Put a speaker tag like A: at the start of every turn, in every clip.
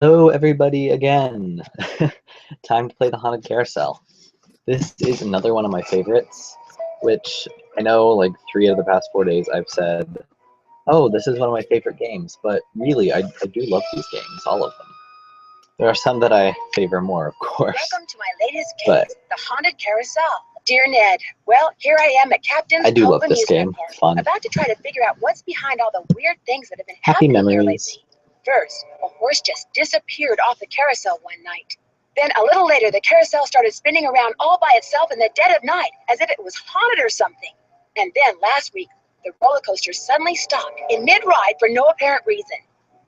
A: Hello, everybody, again. Time to play the Haunted Carousel. This is another one of my favorites, which I know like 3 of the past 4 days I've said, oh, this is one of my favorite games, but really, I do love these games, all of them. There are some that I favor more, of course.
B: Welcome to my latest case, the Haunted Carousel. Dear Ned, well, here I am at Captain's
A: I do
B: Cove
A: love this game.
B: Amusement Park,
A: Fun.
B: about to try to figure out what's behind all the weird things that have been
A: Happy
B: happening here
A: memories.
B: lately. First, a horse just disappeared off the carousel one night. Then a little later, the carousel started spinning around all by itself in the dead of night, as if it was haunted or something. And then last week, the roller coaster suddenly stopped in mid-ride for no apparent reason.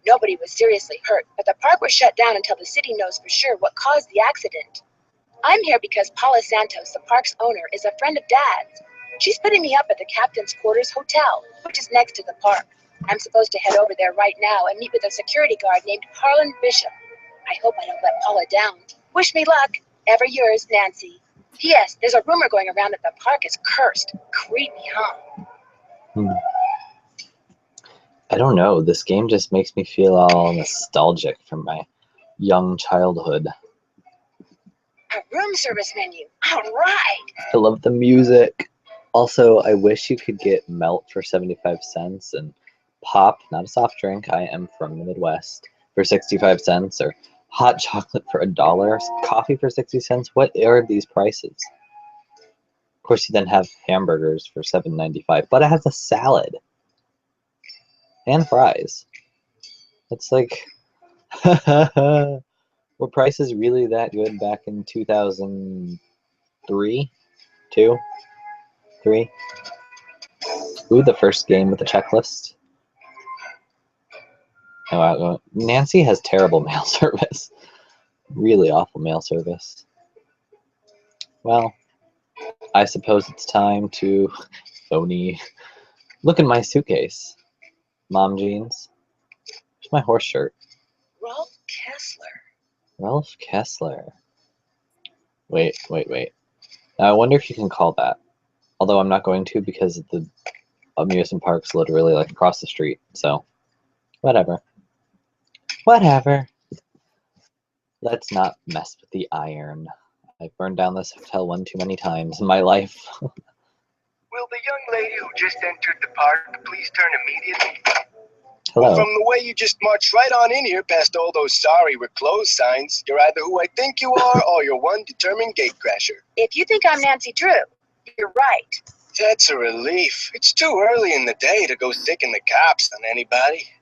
B: Nobody was seriously hurt, but the park was shut down until the city knows for sure what caused the accident. I'm here because Paula Santos, the park's owner, is a friend of Dad's. She's putting me up at the Captain's Quarters Hotel, which is next to the park. I'm supposed to head over there right now and meet with a security guard named Harlan Bishop. I hope I don't let Paula down. Wish me luck. Ever yours, Nancy. P.S. There's a rumor going around that the park is cursed. Creepy, huh?
A: I don't know. This game just makes me feel all nostalgic from my young childhood.
B: A room service menu. All right.
A: I love the music. Also, I wish you could get Melt for 75 cents and Pop, not a soft drink, I am from the Midwest, for 65 cents, or hot chocolate for $1, coffee for 60 cents. What are these prices? Of course, you then have hamburgers for $7.95, but it has a salad and fries. It's like, were prices really that good back in 2003? 2? 3? Ooh, the first game with the checklist. Oh, wow. Nancy has terrible mail service. Really awful mail service. Well, I suppose it's time to phony. Look in my suitcase. Mom jeans. Where's my horse shirt?
B: Rolf Kessler.
A: Ralph Kessler. Wait. Now, I wonder if you can call that. Although I'm not going to because the amusement park's literally like across the street. So, whatever. Let's not mess with the iron. I've burned down this hotel one too many times in my life.
C: Will the young lady who just entered the park please turn immediately?
A: Hello.
C: Well, from the way you just marched right on in here past all those sorry we're closed signs, you're either who I think you are or you're one determined gatecrasher.
B: If you think I'm Nancy Drew, you're right.
C: That's a relief. It's too early in the day to go sticking the cops on anybody.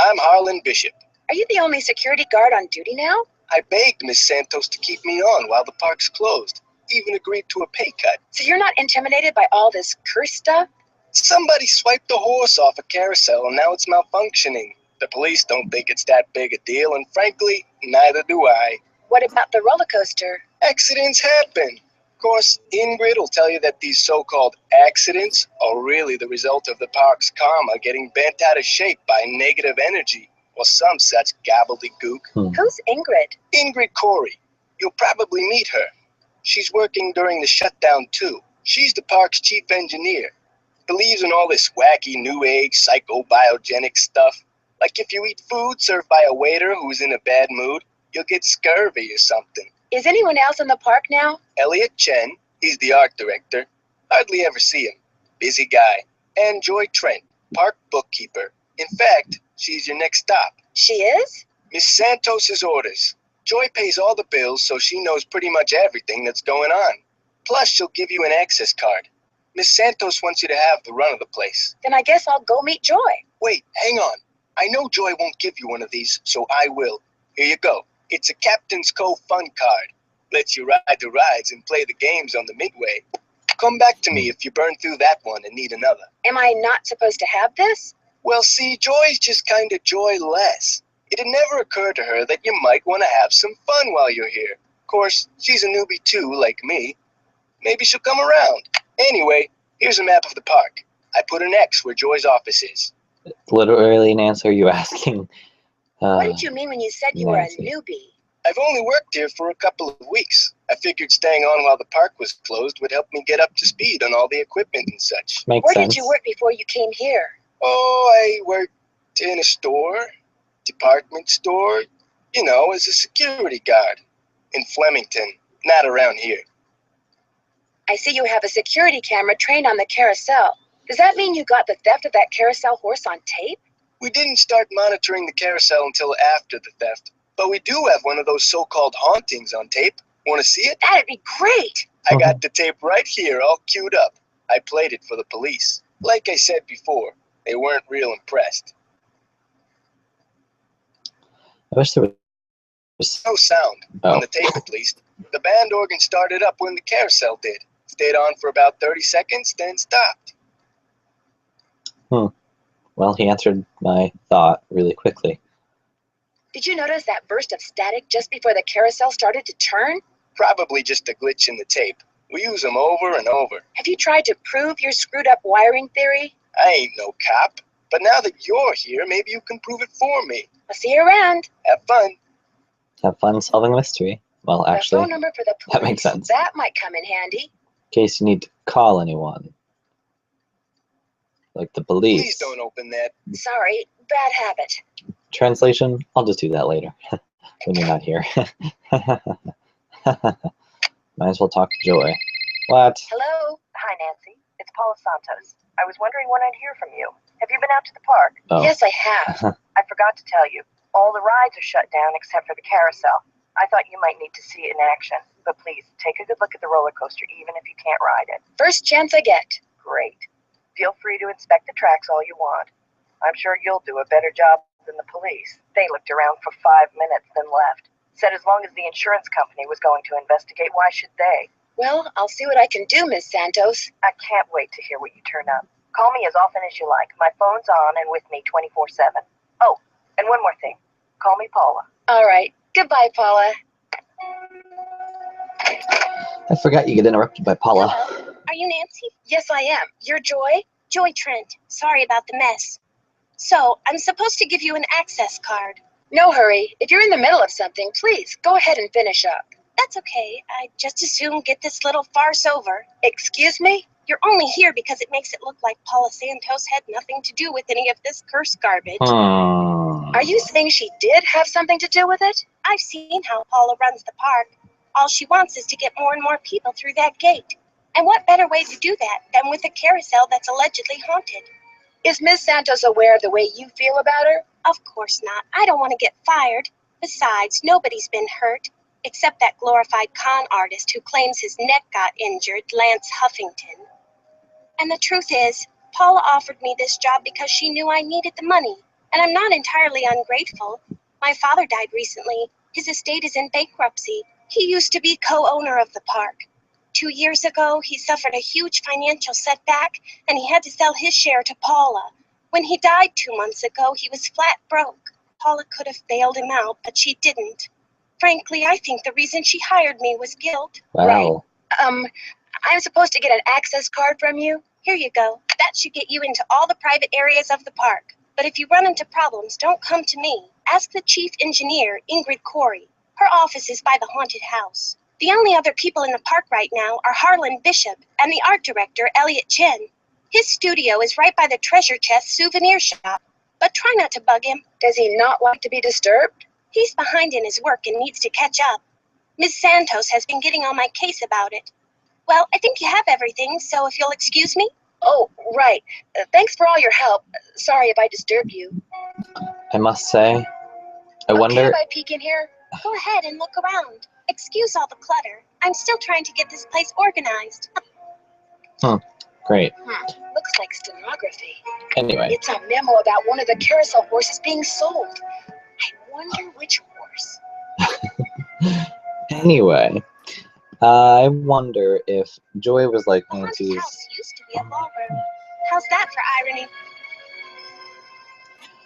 C: I'm Harlan Bishop.
B: Are you the only security guard on duty now?
C: I begged Miss Santos to keep me on while the park's closed. Even agreed to a pay cut.
B: So you're not intimidated by all this curse stuff?
C: Somebody swiped the horse off a carousel and now it's malfunctioning. The police don't think it's that big a deal, and frankly, neither do I.
B: What about the roller coaster?
C: Accidents happen. Of course, Ingrid will tell you that these so-called accidents are really the result of the park's karma getting bent out of shape by negative energy or some such gobbledygook.
B: Who's Ingrid?
C: Ingrid Corey. You'll probably meet her. She's working during the shutdown too. She's the park's chief engineer. Believes in all this wacky new age psychobiogenic stuff. Like if you eat food served by a waiter who's in a bad mood, you'll get scurvy or something.
B: Is anyone else in the park now?
C: Elliot Chen, he's the art director. Hardly ever see him. Busy guy. And Joy Trent, park bookkeeper. In fact, she's your next stop.
B: She is?
C: Miss Santos's orders. Joy pays all the bills, so she knows pretty much everything that's going on. Plus, she'll give you an access card. Miss Santos wants you to have the run of the place.
B: Then I guess I'll go meet Joy.
C: Wait, hang on. I know Joy won't give you one of these, so I will. Here you go. It's a Captain's Cove fun card. Lets you ride the rides and play the games on the midway. Come back to me if you burn through that one and need another.
B: Am I not supposed to have this?
C: Well, see, Joy's just kind of joyless. It had never occurred to her that you might want to have some fun while you're here. Of course, she's a newbie too, like me. Maybe she'll come around. Anyway, here's a map of the park. I put an X where Joy's office is.
A: Literally, Nancy, are you asking?
B: What did you mean when you said you were a
A: Nancy.
B: newbie?
C: I've only worked here for a couple of weeks. I figured staying on while the park was closed would help me get up to speed on all the equipment and such.
A: Makes
B: Where
A: sense.
B: did you work before you came here?
C: Oh, I worked in a store, department store, You know, as a security guard. In Flemington, not around here.
B: I see you have a security camera trained on the carousel. Does that mean you got the theft of that carousel horse on tape?
C: We didn't start monitoring the carousel until after the theft, but we do have one of those so-called hauntings on tape. Want to see it?
B: That'd be great.
C: I got the tape right here, all queued up. I played it for the police. Like I said before, they weren't real impressed.
A: I wish there was
C: No sound, on the tape at least. The band organ started up when the carousel did. Stayed on for about 30 seconds, then stopped.
A: Well, he answered my thought really quickly.
B: Did you notice that burst of static just before the carousel started to turn?
C: Probably just a glitch in the tape. We use them over and over.
B: Have you tried to prove your screwed up wiring theory?
C: I ain't no cop, but now that you're here, maybe you can prove it for me.
B: I'll see you around.
C: Have fun.
A: Have fun solving a mystery. Well,
B: The
A: actually,
B: phone number for the police.
A: that makes sense.
B: That might come in handy.
A: In case you need to call anyone. Like the police.
C: Please don't open that.
B: Sorry, bad habit.
A: Translation, I'll just do that later. When you're not here. Might as well talk to Joy. What?
B: Hello?
D: Hi, Nancy. It's Paula Santos. I was wondering when I'd hear from you. Have you been out to the park?
A: Oh.
B: Yes, I have.
D: I forgot to tell you. All the rides are shut down except for the carousel. I thought you might need to see it in action. But please, take a good look at the roller coaster even if you can't ride it.
B: First chance I get.
D: Great. Feel free to inspect the tracks all you want. I'm sure you'll do a better job than the police. They looked around for 5 minutes, then left. Said as long as the insurance company was going to investigate, why should they?
B: Well, I'll see what I can do, Miss Santos.
D: I can't wait to hear what you turn up. Call me as often as you like. My phone's on and with me 24/7. Oh, and one more thing. Call me Paula.
B: All right. Goodbye, Paula.
A: I forgot you get interrupted by Paula.
E: Hello. Are you Nancy?
B: Yes, I am. You're Joy?
E: Joy Trent. Sorry about the mess. So, I'm supposed to give you an access card.
B: No hurry. If you're in the middle of something, please go ahead and finish up.
E: That's okay. I just as soon get this little farce over.
B: Excuse me?
E: You're only here because it makes it look like Paula Santos had nothing to do with any of this cursed garbage.
B: Are you saying she did have something to do with it?
E: I've seen how Paula runs the park. All she wants is to get more and more people through that gate. And what better way to do that than with a carousel that's allegedly haunted?
B: Is Miss Santos aware of the way you feel about her?
E: Of course not. I don't want to get fired. Besides, nobody's been hurt, except that glorified con artist who claims his neck got injured, Lance Huffington. And the truth is, Paula offered me this job because she knew I needed the money. And I'm not entirely ungrateful. My father died recently. His estate is in bankruptcy. He used to be co-owner of the park. 2 years ago, he suffered a huge financial setback, and he had to sell his share to Paula. When he died 2 months ago, he was flat broke. Paula could have bailed him out, but she didn't. Frankly, I think the reason she hired me was guilt.
A: Wow.
B: I'm supposed to get an access card from you?
E: Here you go. That should get you into all the private areas of the park. But if you run into problems, don't come to me. Ask the chief engineer, Ingrid Corey. Her office is by the haunted house. The only other people in the park right now are Harlan Bishop and the art director, Elliot Chen. His studio is right by the treasure chest souvenir shop. But try not to bug him.
B: Does he not like to be disturbed?
E: He's behind in his work and needs to catch up. Miss Santos has been getting on my case about it. Well, I think you have everything, so if you'll excuse me.
B: Oh, right. Thanks for all your help. Sorry if I disturbed you.
A: I must say, I wonder.
B: Can I peek in here?
E: Go ahead and look around. Excuse all the clutter. I'm still trying to get this place organized.
A: Great.
B: Looks like stenography.
A: Anyway,
B: It's a memo about one of the carousel horses being sold. I wonder which horse.
A: anyway, I wonder if Joy was like
E: The haunted
A: Nancy's.
E: house used to be a ballroom. How's that for irony?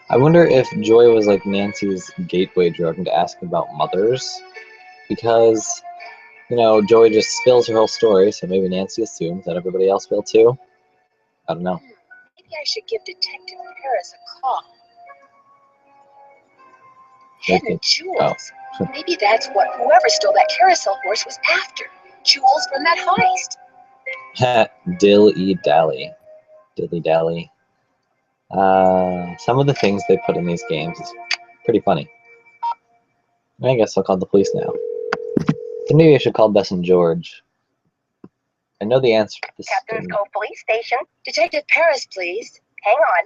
A: I wonder if Joy was like Nancy's gateway drug into asking about mothers, because, you know, Joy just spills her whole story, so maybe Nancy assumes that everybody else will too. I don't know.
B: Maybe I should give Detective Paris a call.
A: Maybe.
B: Hidden jewels. Maybe that's what whoever stole that carousel horse was after. Jewels from that heist.
A: Dilly-dally. Dilly-dally. Some of the things they put in these games is pretty funny. I guess I'll call the police now. Then maybe I should call Bess and George. I know the answer to this.
D: Captain's Cove Police Station.
B: Detective Paris, please.
D: Hang on.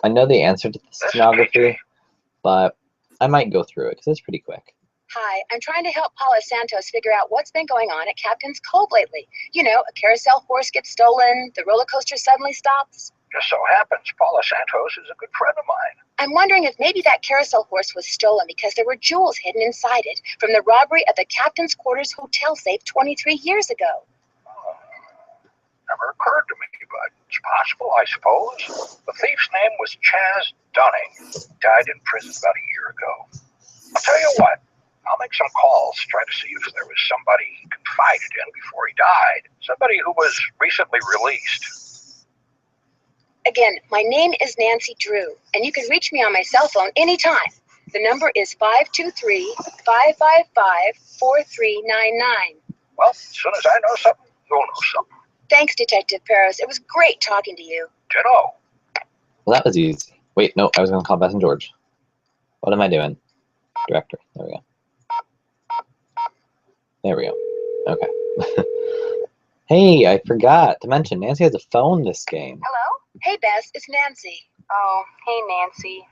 A: I know the answer to the stenography, but I might go through it because it's pretty quick.
B: Hi, I'm trying to help Paula Santos figure out what's been going on at Captain's Cove lately. You know, a carousel horse gets stolen, the roller coaster suddenly stops.
F: Just so happens Paula Santos is a good friend of mine.
B: I'm wondering if maybe that carousel horse was stolen because there were jewels hidden inside it from the robbery at the Captain's Quarters hotel safe 23 years ago.
F: Never occurred to me, but it's possible, I suppose. The thief's name was Chaz Dunning. Died in prison about a year ago. I'll tell you what, I'll make some calls, try to see if there was somebody he confided in before he died. Somebody who was recently released.
B: Again, my name is Nancy Drew, and you can reach me on my cell phone anytime. The number is 523-555-4399.
F: Well, as soon as I know something, you'll know something.
B: Thanks, Detective Paris. It was great talking to you.
F: Ditto.
A: Well, that was easy. Wait, no, I was going to call Beth and George. What am I doing? Director. There we go. There we go. Okay. Hey, I forgot to mention, Nancy has a phone this game.
D: Hello?
B: Hey, Bess, it's Nancy.
D: Oh, hey, Nancy.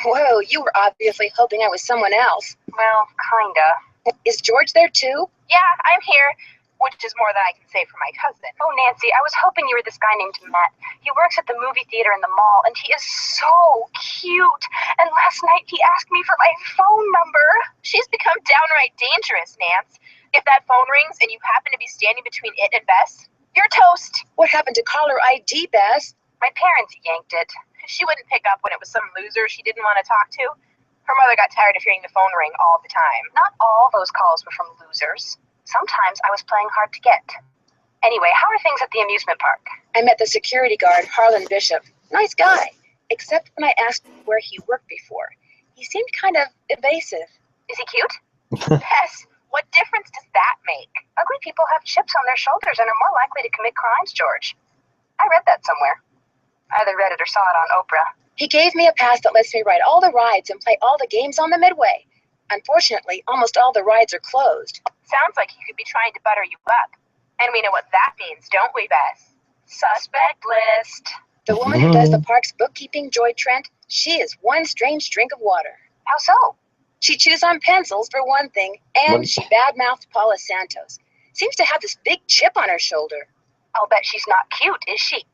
B: Whoa, you were obviously hoping I was someone else.
D: Well, kinda.
B: Is George there too?
D: Yeah, I'm here, which is more than I can say for my cousin. Oh, Nancy, I was hoping you were this guy named Matt. He works at the movie theater in the mall, and he is so cute. And last night he asked me for my phone number. She's become downright dangerous, Nance. If that phone rings and you happen to be standing between it and Bess, you're toast.
B: What happened to caller ID, Bess?
D: My parents yanked it. She wouldn't pick up when it was some loser she didn't want to talk to. Her mother got tired of hearing the phone ring all the time. Not all those calls were from losers. Sometimes I was playing hard to get. Anyway, how are things at the amusement park?
B: I met the security guard, Harlan Bishop. Nice guy, except when I asked where he worked before. He seemed kind of evasive.
D: Is he cute? Yes. What difference does that make? Ugly people have chips on their shoulders and are more likely to commit crimes, George. I read that somewhere. I either read it or saw it on Oprah.
B: He gave me a pass that lets me ride all the rides and play all the games on the Midway. Unfortunately, almost all the rides are closed.
D: Sounds like he could be trying to butter you up. And we know what that means, don't we, Bess? Suspect list.
B: The woman who does the park's bookkeeping, Joy Trent, she is one strange drink of water.
D: How so?
B: She chews on pencils, for one thing, and she badmouthed Paula Santos. Seems to have this big chip on her shoulder.
D: I'll bet she's not cute, is she?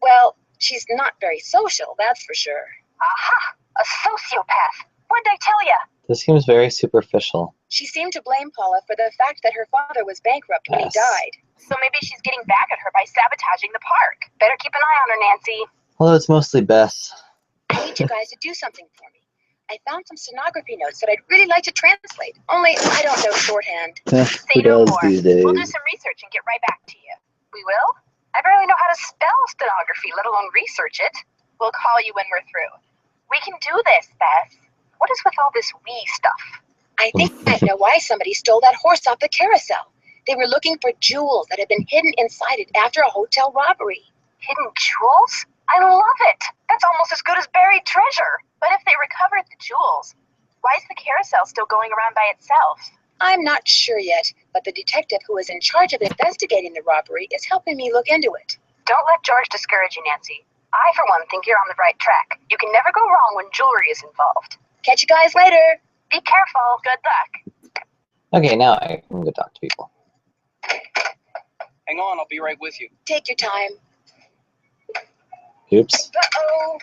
B: Well, she's not very social, that's for sure.
D: Aha! A sociopath. What'd I tell ya?
A: This seems very superficial.
B: She seemed to blame Paula for the fact that her father was bankrupt when he died.
D: So maybe she's getting back at her by sabotaging the park. Better keep an eye on her, Nancy.
A: Although it's mostly Beth.
B: I need you guys to do something for me. I found some stenography notes that I'd really like to translate, only I don't know shorthand.
A: Who does these days?
D: We'll do some research and get right back to you. We will? I barely know how to spell stenography, let alone research it. We'll call you when we're through. We can do this, Beth. What is with all this we stuff?
B: I think I know why somebody stole that horse off the carousel. They were looking for jewels that had been hidden inside it after a hotel robbery.
D: Hidden jewels? I love it. That's almost as good as buried treasure. But if they recovered the jewels, why is the carousel still going around by itself?
B: I'm not sure yet, but the detective who is in charge of investigating the robbery is helping me look into it.
D: Don't let George discourage you, Nancy. I, for one, think you're on the right track. You can never go wrong when jewelry is involved.
B: Catch you guys later.
D: Be careful. Good luck.
A: Okay, now I can go talk to people.
G: Hang on, I'll be right with you.
B: Take your time.
A: Oops.
B: Uh-oh.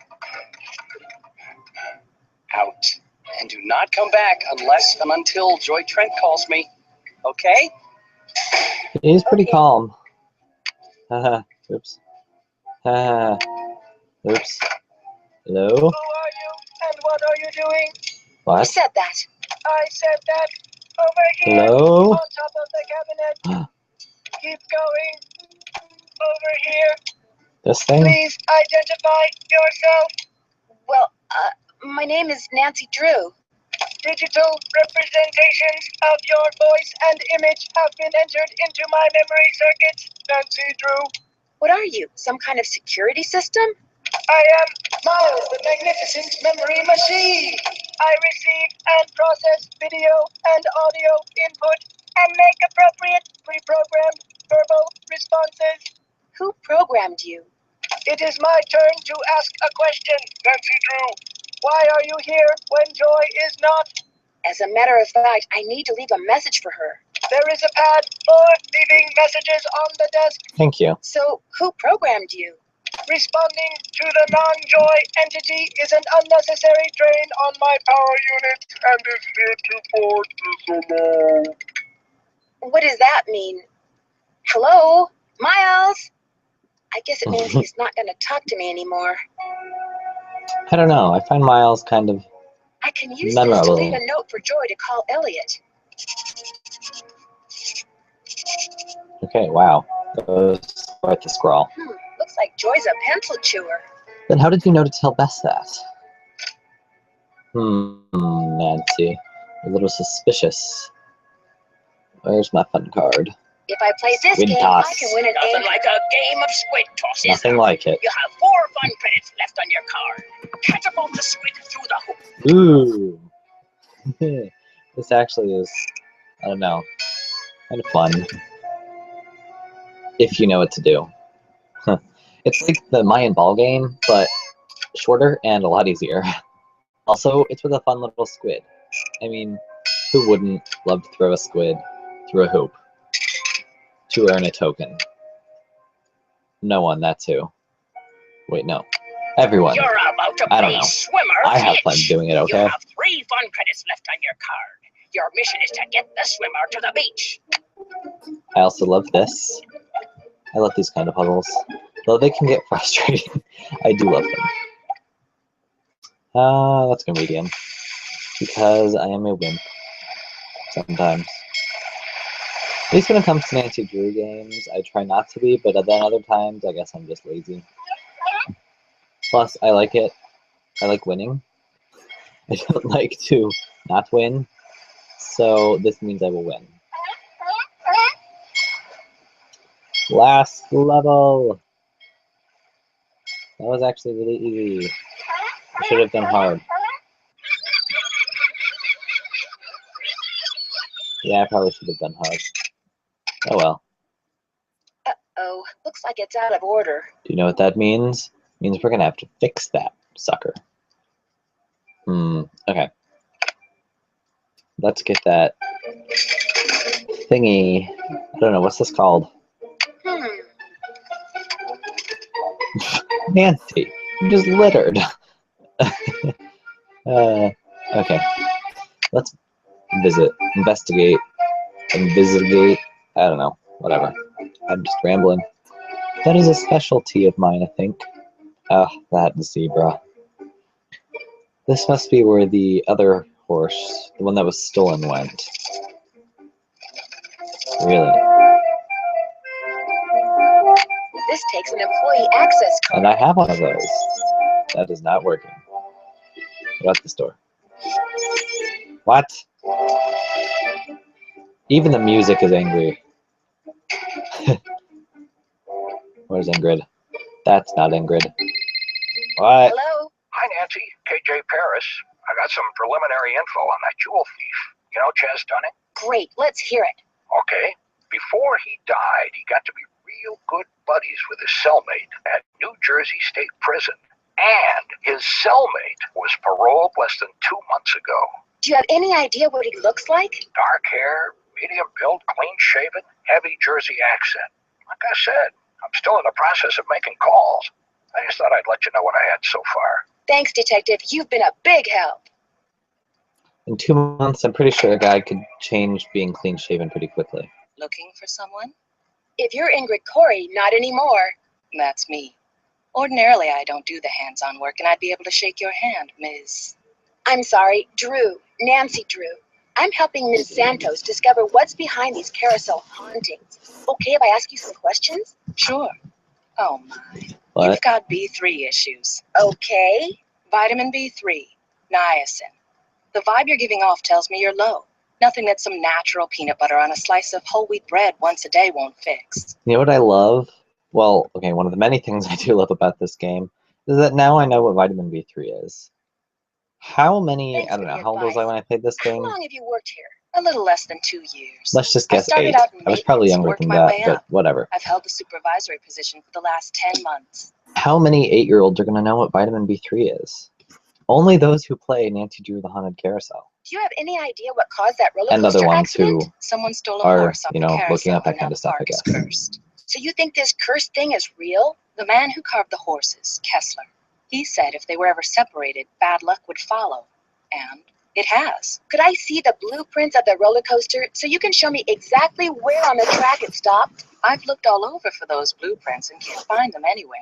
G: Out. And do not come back unless and until Joy Trent calls me. Okay?
A: He's pretty calm. Haha. Oops. Haha. Oops. Hello?
C: Who are you and what are you doing?
B: Who
A: What?
B: said that?
C: I said that. Over here.
A: Hello?
C: On top of the cabinet. Keep going. Over here.
A: This thing?
C: Please identify yourself.
B: Well, my name is Nancy Drew.
C: Digital representations of your voice and image have been entered into my memory circuits, Nancy Drew.
B: What are you, some kind of security system?
C: I am Miles, the magnificent memory machine. I receive and process video and audio input and make appropriate pre-programmed verbal responses.
B: Who programmed you?
C: It is my turn to ask a question. Nancy Drew, why are you here when Joy is not?
B: As a matter of fact, I need to leave a message for her.
C: There is a pad for leaving messages on the desk.
A: Thank you.
B: So, who programmed you?
C: Responding to the non-Joy entity is an unnecessary drain on my power unit and is heretofore disallowed.
B: What does that mean? Hello? Miles? I guess it means he's not going to talk to me anymore.
A: I don't know. I find Miles kind of
B: I can use this to
A: memorable.
B: leave a note for Joy to call Elliot.
A: Okay, wow. That was quite the scrawl.
B: Looks like Joy's a pencil chewer.
A: Then how did you know to tell Bess that? Nancy. A little suspicious. Where's my fun card?
B: If I play this
A: Squid
B: game,
A: toss.
B: I can win an
G: Nothing
B: A.
G: like a game of squid toss.
A: Nothing like it.
G: You have 4 fun credits left on your card. Catapult the squid through the hoop.
A: Ooh. This actually is, I don't know, kind of fun. If you know what to do. It's like the Mayan ball game, but shorter and a lot easier. Also, it's with a fun little squid. I mean, who wouldn't love to throw a squid through a hoop to earn a token? No one, that's who. Wait, no. Everyone.
G: You're about to
A: I don't
G: play
A: know.
G: swimmer.
A: I have
G: Hitch.
A: fun doing it,
G: You
A: okay?
G: have 3 fun credits left on your card. Your mission is to get the swimmer to the beach.
A: I also love this. I love these kind of puzzles. Though they can get frustrating, I do love them. Let's go medium. Because I am a wimp. Sometimes. At least when it comes to Nancy Drew games, I try not to be, but then other times, I guess I'm just lazy. Plus, I like it. I like winning. I don't like to not win. So this means I will win. Last level! That was actually really easy. I should have done hard. Yeah, I probably should have done hard. Oh well.
B: Uh-oh, looks like it's out of order.
A: Do you know what that means? It means we're gonna have to fix that sucker. Okay. Let's get that thingy. I don't know, what's this called? Nancy, you just littered. Okay. Let's visit, investigate, investigate. I don't know, whatever. I'm just rambling. That is a specialty of mine, I think. Ah, that zebra. This must be where the other horse, the one that was stolen, went. Really?
B: This takes an employee access card.
A: And I have one of those. That is not working. What about this door? What? Even the music is angry. Where's Ingrid? That's not Ingrid. What?
B: Hello?
F: Hi, Nancy. KJ Paris. I got some preliminary info on that jewel thief. You know Chaz Dunning?
B: Great, let's hear it.
F: Okay. Before he died, he got to be real good buddies with his cellmate at New Jersey State Prison. And his cellmate was paroled less than 2 months ago.
B: Do you have any idea what he looks like?
F: Dark hair, medium build, clean shaven, heavy Jersey accent. Like I said, I'm still in the process of making calls. I just thought I'd let you know what I had so far.
B: Thanks, Detective. You've been a big help.
A: In 2 months, I'm pretty sure a guy could change being clean-shaven pretty quickly.
D: Looking for someone?
B: If you're Ingrid Corey, not anymore.
D: That's me. Ordinarily, I don't do the hands-on work, and I'd be able to shake your hand, Ms.
B: I'm sorry, Drew. Nancy Drew. I'm helping Ms. Santos discover what's behind these carousel hauntings. Okay if I ask you some questions?
D: Sure. Oh, my.
A: What?
D: You've got B3 issues.
B: Okay.
D: Vitamin B3, niacin. The vibe you're giving off tells me you're low. Nothing that some natural peanut butter on a slice of whole wheat bread once a day won't fix.
A: You know what I love? Well, okay, one of the many things I do love about this game is that now I know what vitamin B3 is. How many,
B: Thanks
A: I
B: for
A: don't know,
B: the
A: how old was I
B: advice.
A: when I played this
B: How
A: game?
B: long have you worked here? A little less than 2 years.
A: Let's just
B: I
A: guess
B: started
A: 8.
B: out in
A: I was probably
B: maintenance and
A: younger
B: worked
A: than
B: my
A: that,
B: way
A: but
B: up.
A: whatever.
B: I've held the supervisory position for the last 10 months.
A: How many 8-year-olds are going to know what vitamin B3 is? Only those who play Nancy Drew the Haunted Carousel.
B: Do you have any idea what caused that roller
A: And
B: coaster
A: other ones
B: accident?
A: who
B: Someone stole a
A: are,
B: horse off
A: you
B: the
A: know,
B: carousel,
A: looking up that
B: and now
A: kind of
B: the
A: stuff, I
B: park is
A: guess.
B: cursed. So you think this cursed thing is real? The man who carved the horses, Kessler, he said if they were ever separated, bad luck would follow. And it has. Could I see the blueprints of the roller coaster so you can show me exactly where on the track it stopped? I've looked all over for those blueprints and can't find them anywhere.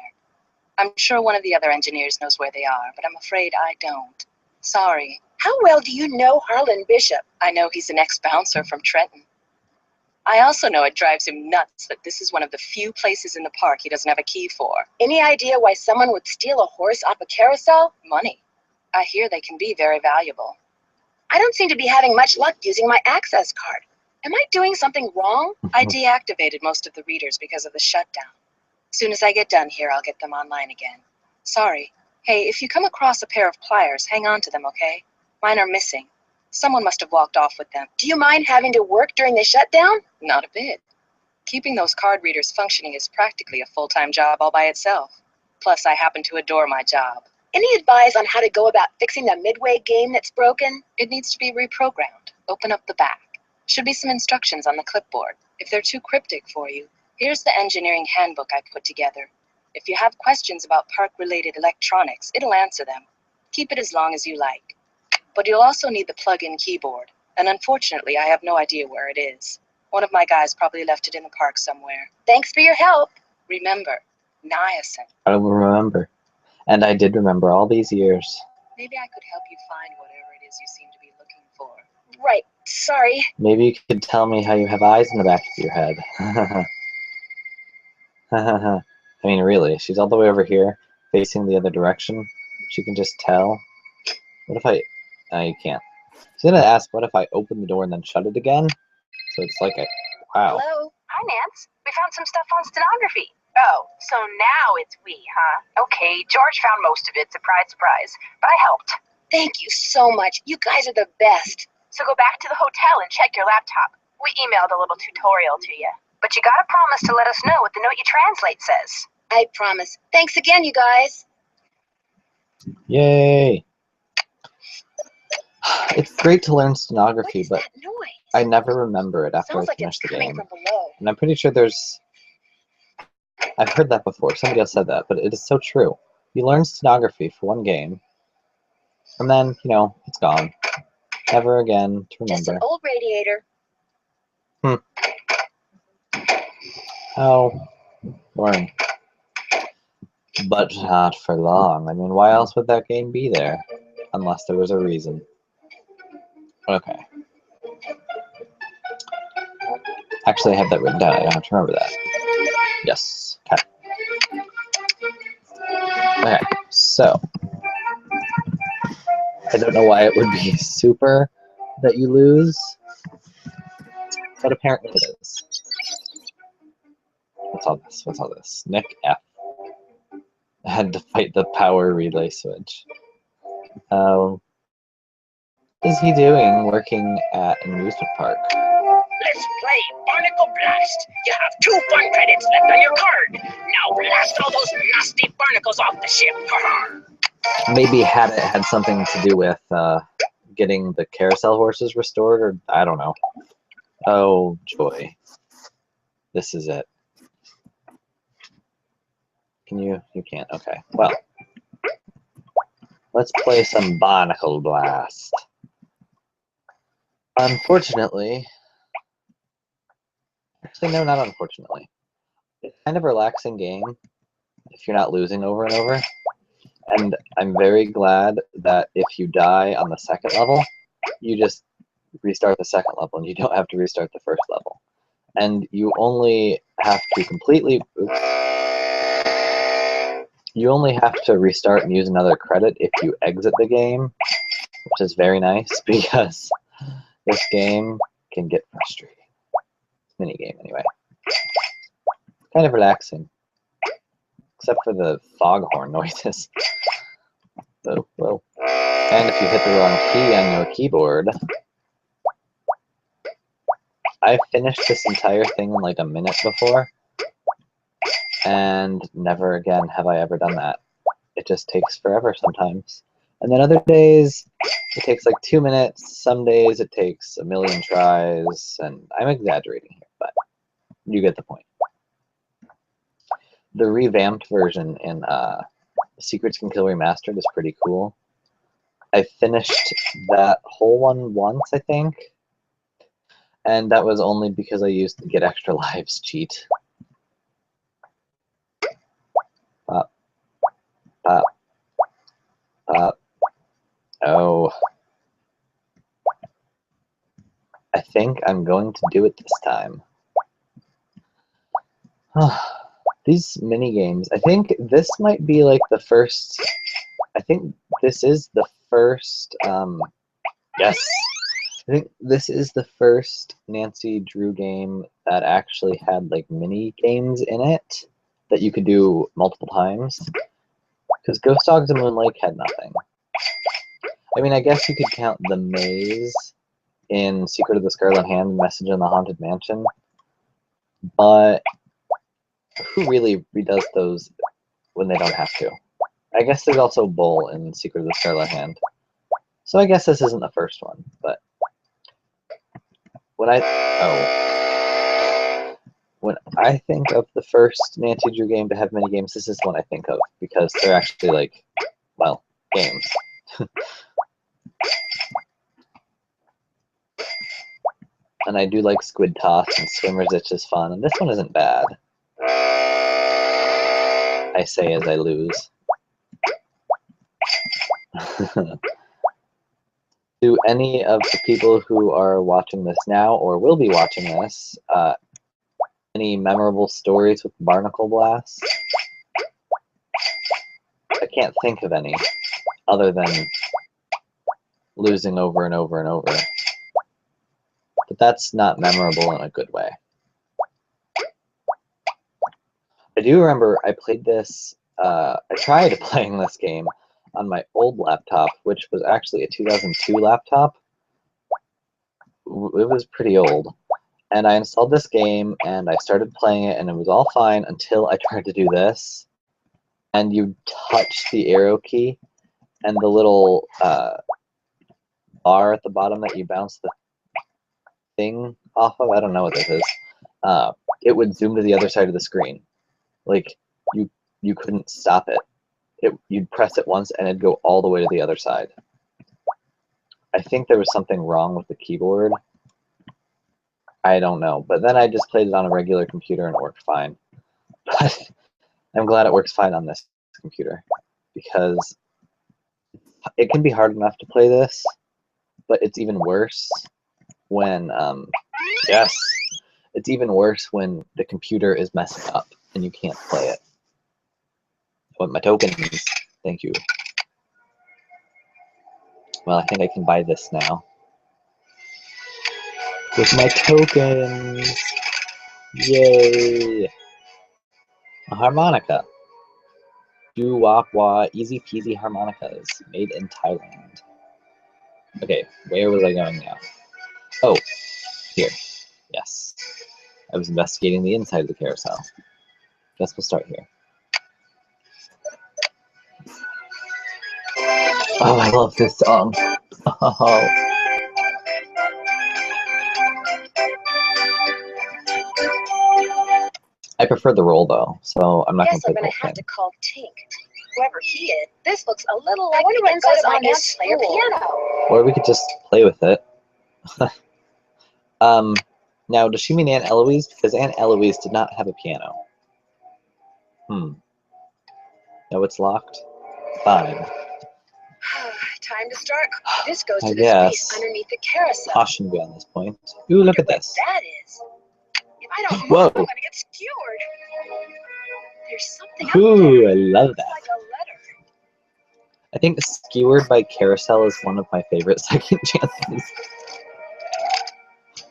B: I'm sure one of the other engineers knows where they are, but I'm afraid I don't. Sorry. How well do you know Harlan Bishop? I know he's an ex-bouncer from Trenton. I also know it drives him nuts that this is one of the few places in the park he doesn't have a key for. Any idea why someone would steal a horse off a carousel? Money. I hear they can be very valuable. I don't seem to be having much luck using my access card. Am I doing something wrong? I deactivated most of the readers because of the shutdown. As soon as I get done here, I'll get them online again. Sorry. Hey, if you come across a pair of pliers, hang on to them, okay? Mine are missing. Someone must have walked off with them. Do you mind having to work during the shutdown? Not a bit. Keeping those card readers functioning is practically a full-time job all by itself. Plus, I happen to adore my job. Any advice on how to go about fixing the Midway game that's broken? It needs to be reprogrammed. Open up the back. Should be some instructions on the clipboard. If they're too cryptic for you, here's the engineering handbook I put together. If you have questions about park-related electronics, it'll answer them. Keep it as long as you like. But you'll also need the plug-in keyboard, and unfortunately, I have no idea where it is. One of my guys probably left it in the park somewhere. Thanks for your help. Remember, niacin.
A: I will remember. And I did remember all these years.
B: Maybe I could help you find whatever it is you seem to be looking for. Right, sorry.
A: Maybe you could tell me how you have eyes in the back of your head. I mean, really, she's all the way over here, facing the other direction. She can just tell. What if I... No, you can't. She's gonna ask, what if I open the door and then shut it again? So it's like a... Wow.
B: Hello?
D: Hi, Nance. We found some stuff on stenography. Oh, so now it's we, huh? Okay, George found most of it, surprise, surprise. But I helped.
B: Thank you so much. You guys are the best.
D: So go back to the hotel and check your laptop. We emailed a little tutorial to you. But you gotta promise to let us know what the note you translate says.
B: I promise. Thanks again, you guys.
A: Yay! It's great to learn
B: What
A: stenography,
B: is
A: but
B: that noise?
A: I never remember it after I
B: Sounds like
A: finish
B: it's
A: the
B: coming
A: game.
B: from below.
A: And I'm pretty sure there's... I've heard that before. Somebody else said that, but it is so true. You learn stenography for one game, and then, you know, it's gone. Never again to
B: Just an
A: remember.
B: old radiator.
A: How boring. But not for long. I mean, why else would that game be there? Unless there was a reason. Okay. Actually, I have that written down. I don't have to remember that. Yes. Okay. Okay, so. I don't know why it would be super that you lose, but apparently it is. What's all this? What's all this? Nick F. had to fight the power relay switch. What is he doing working at an amusement park?
G: Let's play Barnacle Blast. You have 2 fun credits left on your card. Now blast all those nasty barnacles off the ship.
A: Maybe had it had something to do with getting the carousel horses restored, or I don't know. Oh joy. This is it. Can you? You can't. Okay. Well, let's play some Barnacle Blast. Unfortunately, actually no, not unfortunately. It's kind of a relaxing game if you're not losing over and over. And I'm very glad that if you die on the second level, you just restart the second level and you don't have to restart the first level. And you only have to completely... You only have to restart and use another credit if you exit the game, which is very nice because this game can get frustrating. Mini game anyway. Kind of relaxing. Except for the foghorn noises. Oh, well. And if you hit the wrong key on your keyboard, I finished this entire thing in like a minute before, and never again have I ever done that. It just takes forever sometimes. And then other days, it takes like 2 minutes. Some days it takes a million tries, and I'm exaggerating here, but you get the point. The revamped version in Secrets Can Kill Remastered is pretty cool. I finished that whole one once, I think, and that was only because I used the Get Extra Lives cheat. Pop, pop, pop. Oh. I think I'm going to do it this time. These mini games, I think this might be like the first, I think this is the first, yes, I think this is the first Nancy Drew game that actually had like mini games in it that you could do multiple times. Because Ghost Dogs and Moonlake had nothing. I mean, I guess you could count the maze in Secret of the Scarlet Hand and Message in the Haunted Mansion, but who really redoes those when they don't have to? I guess there's also Bull in Secret of the Scarlet Hand. So I guess this isn't the first one, but when I think of the first Nancy Drew game to have mini games, this is one I think of, because they're actually like, well, games. And I do like Squid Toss, and Swimmer's Itch is fun, and this one isn't bad. I say as I lose. Do any of the people who are watching this now, or will be watching this, any memorable stories with Barnacle Blast? I can't think of any, other than losing over and over and over. But that's not memorable in a good way. I do remember I played this, I tried playing this game on my old laptop, which was actually a 2002 laptop. It was pretty old. And I installed this game, and I started playing it, and it was all fine until I tried to do this. And you touch the arrow key, and the little bar at the bottom that you bounce the thing off of, I don't know what this is, it would zoom to the other side of the screen. Like, you couldn't stop it. You'd press it once and it'd go all the way to the other side. I think there was something wrong with the keyboard. I don't know. But then I just played it on a regular computer and it worked fine. But I'm glad it works fine on this computer, because it can be hard enough to play this, but it's even worse when, yes, it's even worse when the computer is messing up and you can't play it. I want my tokens. Thank you. Well, I think I can buy this now. With my tokens! Yay! A harmonica. Doo wop wah, easy peasy harmonicas, made in Thailand. Okay, where was I going now? Oh, here. Yes. I was investigating the inside of the carousel. Guess we'll start here. Oh, I love this song. Oh. I prefer the roll though, so I'm not going
B: Guess
A: to
B: I'm
A: play the
B: gonna
A: whole
B: have
A: thing.
B: to call Tink. Whoever he is, this looks a little like the inside of my aunt's player piano.
A: Or we could just play with it. Now, does she mean Aunt Eloise? Because Aunt Eloise did not have a piano. No, it's locked? Fine.
B: Time to start. This goes
A: I
B: to the
A: guess.
B: space underneath the carousel.
A: Caution me on this point. Ooh, look at
B: What
A: this.
B: that is. If I don't move,
A: Whoa.
B: I'm gonna get skewered. There's something up
A: Ooh,
B: there.
A: I love
B: Looks
A: that.
B: like a letter.
A: I think Skewered by Carousel is one of my favorite second chances.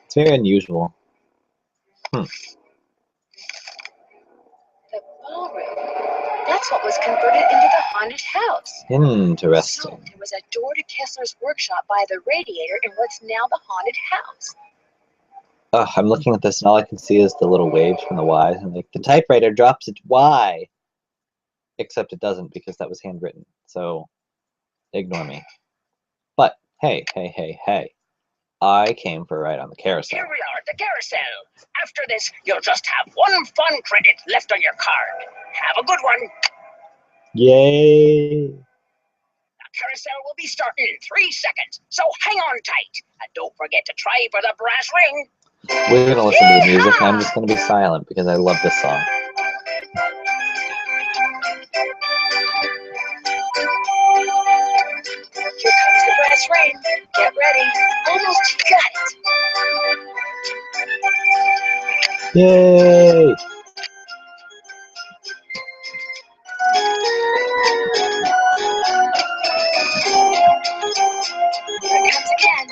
A: It's very unusual.
B: The ballroom. That's what was converted into the haunted house.
A: Interesting.
B: So there was a door to Kessler's workshop by the radiator in what's now the haunted house.
A: I'm looking at this and all I can see is the little waves from the Y. And like, the typewriter drops its Y. Except it doesn't because that was handwritten. So, ignore me. But, hey. I came for a ride on the carousel.
G: Here we are, the carousel. After this, you'll just have one fun credit left on your card. Have a good one.
A: Yay!
G: The carousel will be starting in 3 seconds, so hang on tight. And don't forget to try for the brass ring.
A: We're gonna listen to the music. I'm just gonna be silent because I love this song.
B: Here comes the brass ring. Get ready. Almost got it.
A: Yay!
B: Here it comes again.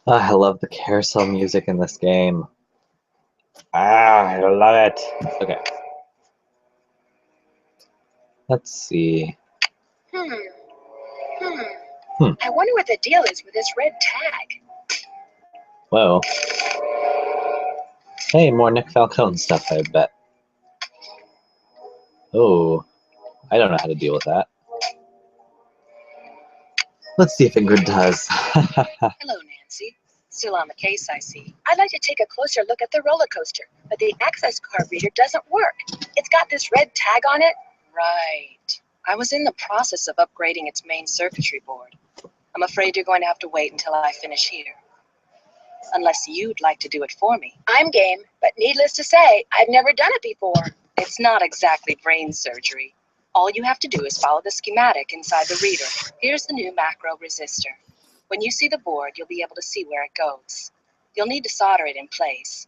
A: I love the carousel music in this game. I love it. Okay. Let's see.
B: Hmm.
A: Hmm.
B: I wonder what the deal is with this red tag.
A: Whoa. Hey, more Nick Falcone stuff, I bet. Oh, I don't know how to deal with that. Let's see if Ingrid does.
B: Hello, Nancy. Still on the case, I see. I'd like to take a closer look at the roller coaster, but the access card reader doesn't work. It's got this red tag on it.
H: Right. I was in the process of upgrading its main circuitry board. I'm afraid you're going to have to wait until I finish here. Unless you'd like to do it for me.
B: I'm game, but needless to say, I've never done it before.
H: It's not exactly brain surgery. All you have to do is follow the schematic inside the reader. Here's the new macro resistor. When you see the board, you'll be able to see where it goes. You'll need to solder it in place,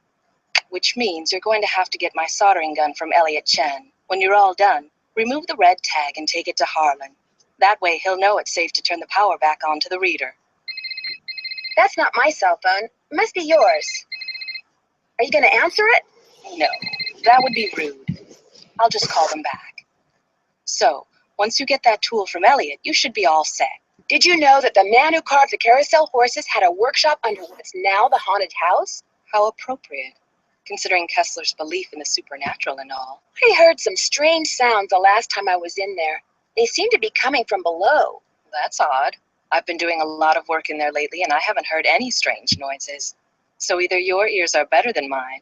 H: which means you're going to have to get my soldering gun from Elliot Chen. When you're all done, remove the red tag and take it to Harlan. That way he'll know it's safe to turn the power back on to the reader.
B: That's not my cell phone. It must be yours. Are you going to answer it?
H: No, that would be rude. I'll just call them back. So, once you get that tool from Elliot, you should be all set.
B: Did you know that the man who carved the carousel horses had a workshop under what's now the haunted house?
H: How appropriate, considering Kessler's belief in the supernatural and all.
B: I heard some strange sounds the last time I was in there. They seem to be coming from below.
H: That's odd. I've been doing a lot of work in there lately, and I haven't heard any strange noises. So either your ears are better than mine,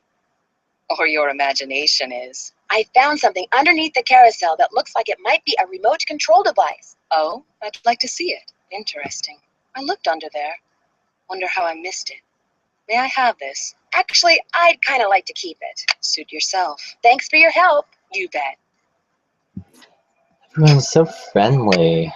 H: or your imagination is.
B: I found something underneath the carousel that looks like it might be a remote control device.
H: Oh, I'd like to see it. Interesting. I looked under there. Wonder how I missed it. May I have this?
B: Actually, I'd kind of like to keep it.
H: Suit yourself.
B: Thanks for your help.
H: You bet.
A: Everyone's so friendly.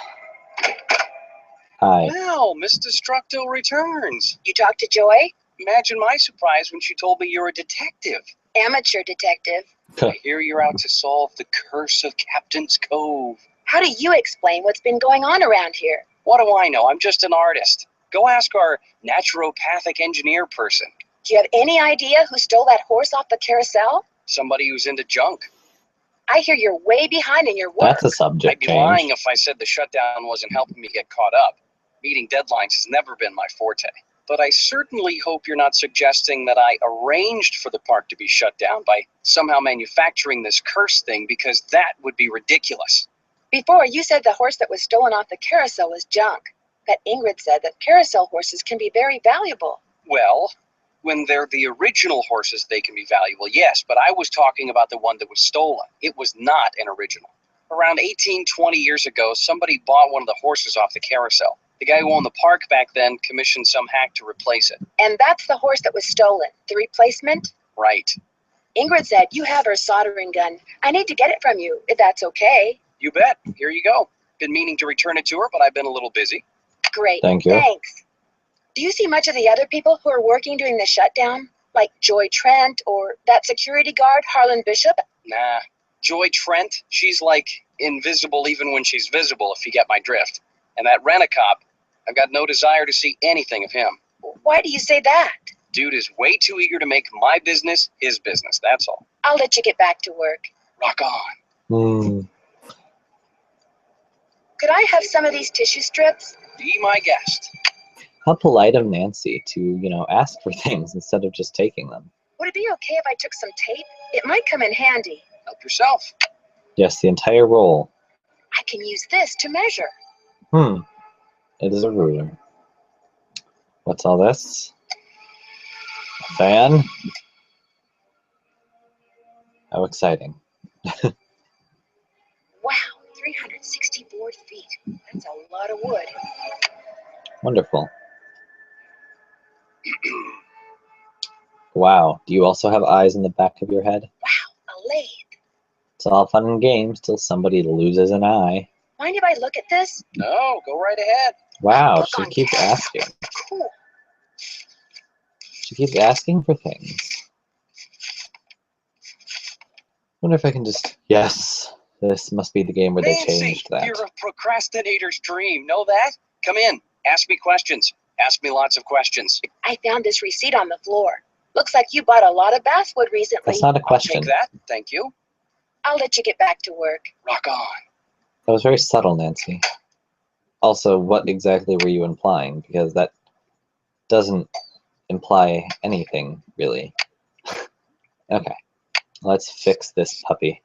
A: Hi.
I: Well, Miss Destructo returns.
B: You talked to Joy?
I: Imagine my surprise when she told me you're a detective.
B: Amateur detective.
I: I hear you're out to solve the curse of Captain's Cove.
B: How do you explain what's been going on around here?
I: What do I know? I'm just an artist. Go ask our naturopathic engineer person.
B: Do you have any idea who stole that horse off the carousel?
I: Somebody who's into junk.
B: I hear you're way behind in your work.
A: That's a
I: I'd
A: subject
I: be
A: change.
I: lying if I said the shutdown wasn't helping me get caught up. Meeting deadlines has never been my forte. But I certainly hope you're not suggesting that I arranged for the park to be shut down by somehow manufacturing this curse thing, because that would be ridiculous.
B: Before, you said the horse that was stolen off the carousel was junk. But Ingrid said that carousel horses can be very valuable.
I: Well, when they're the original horses, they can be valuable, yes, but I was talking about the one that was stolen. It was not an original. Around 20 years ago, somebody bought one of the horses off the carousel. The guy who owned the park back then commissioned some hack to replace it.
B: And that's the horse that was stolen. The replacement?
I: Right.
B: Ingrid said you have her soldering gun. I need to get it from you, if that's okay.
I: You bet. Here you go. Been meaning to return it to her, but I've been a little busy.
B: Great.
A: Thank you.
B: Thanks. Do you see much of the other people who are working during the shutdown? Like Joy Trent or that security guard, Harlan Bishop?
I: Nah, Joy Trent, she's like invisible even when she's visible, if you get my drift. And that Rent-A-Cop, I've got no desire to see anything of him.
B: Why do you say that?
I: Dude is way too eager to make my business his business, that's all.
B: I'll let you get back to work.
I: Rock on.
B: Could I have some of these tissue strips?
I: Be my guest.
A: How polite of Nancy to, you know, ask for things instead of just taking them.
B: Would it be okay if I took some tape? It might come in handy.
I: Help yourself.
A: Yes, the entire roll.
B: I can use this to measure.
A: It is a ruler. What's all this? A fan? How exciting.
B: Wow, 364 feet. That's a lot of wood.
A: Wonderful. Wow, do you also have eyes in the back of your head?
B: Wow, a lathe.
A: It's all fun and games till somebody loses an eye.
B: Mind if I look at this?
I: No, go right ahead.
A: Wow,
B: Look
A: she
B: on
A: keeps
B: camera.
A: asking.
B: Cool.
A: She keeps asking for things. Wonder if I can just... Yes, this must be the game where they
I: Nancy,
A: changed that.
I: you're a procrastinator's dream. Know that? Come in. Ask me questions. Ask me lots of questions.
B: I found this receipt on the floor. Looks like you bought a lot of basswood recently.
A: That's not a
I: I'll
A: question.
I: take that. Thank you.
B: I'll let you get back to work.
I: Rock on.
A: That was very subtle, Nancy. Also, what exactly were you implying? Because that doesn't imply anything, really. Okay, let's fix this puppy.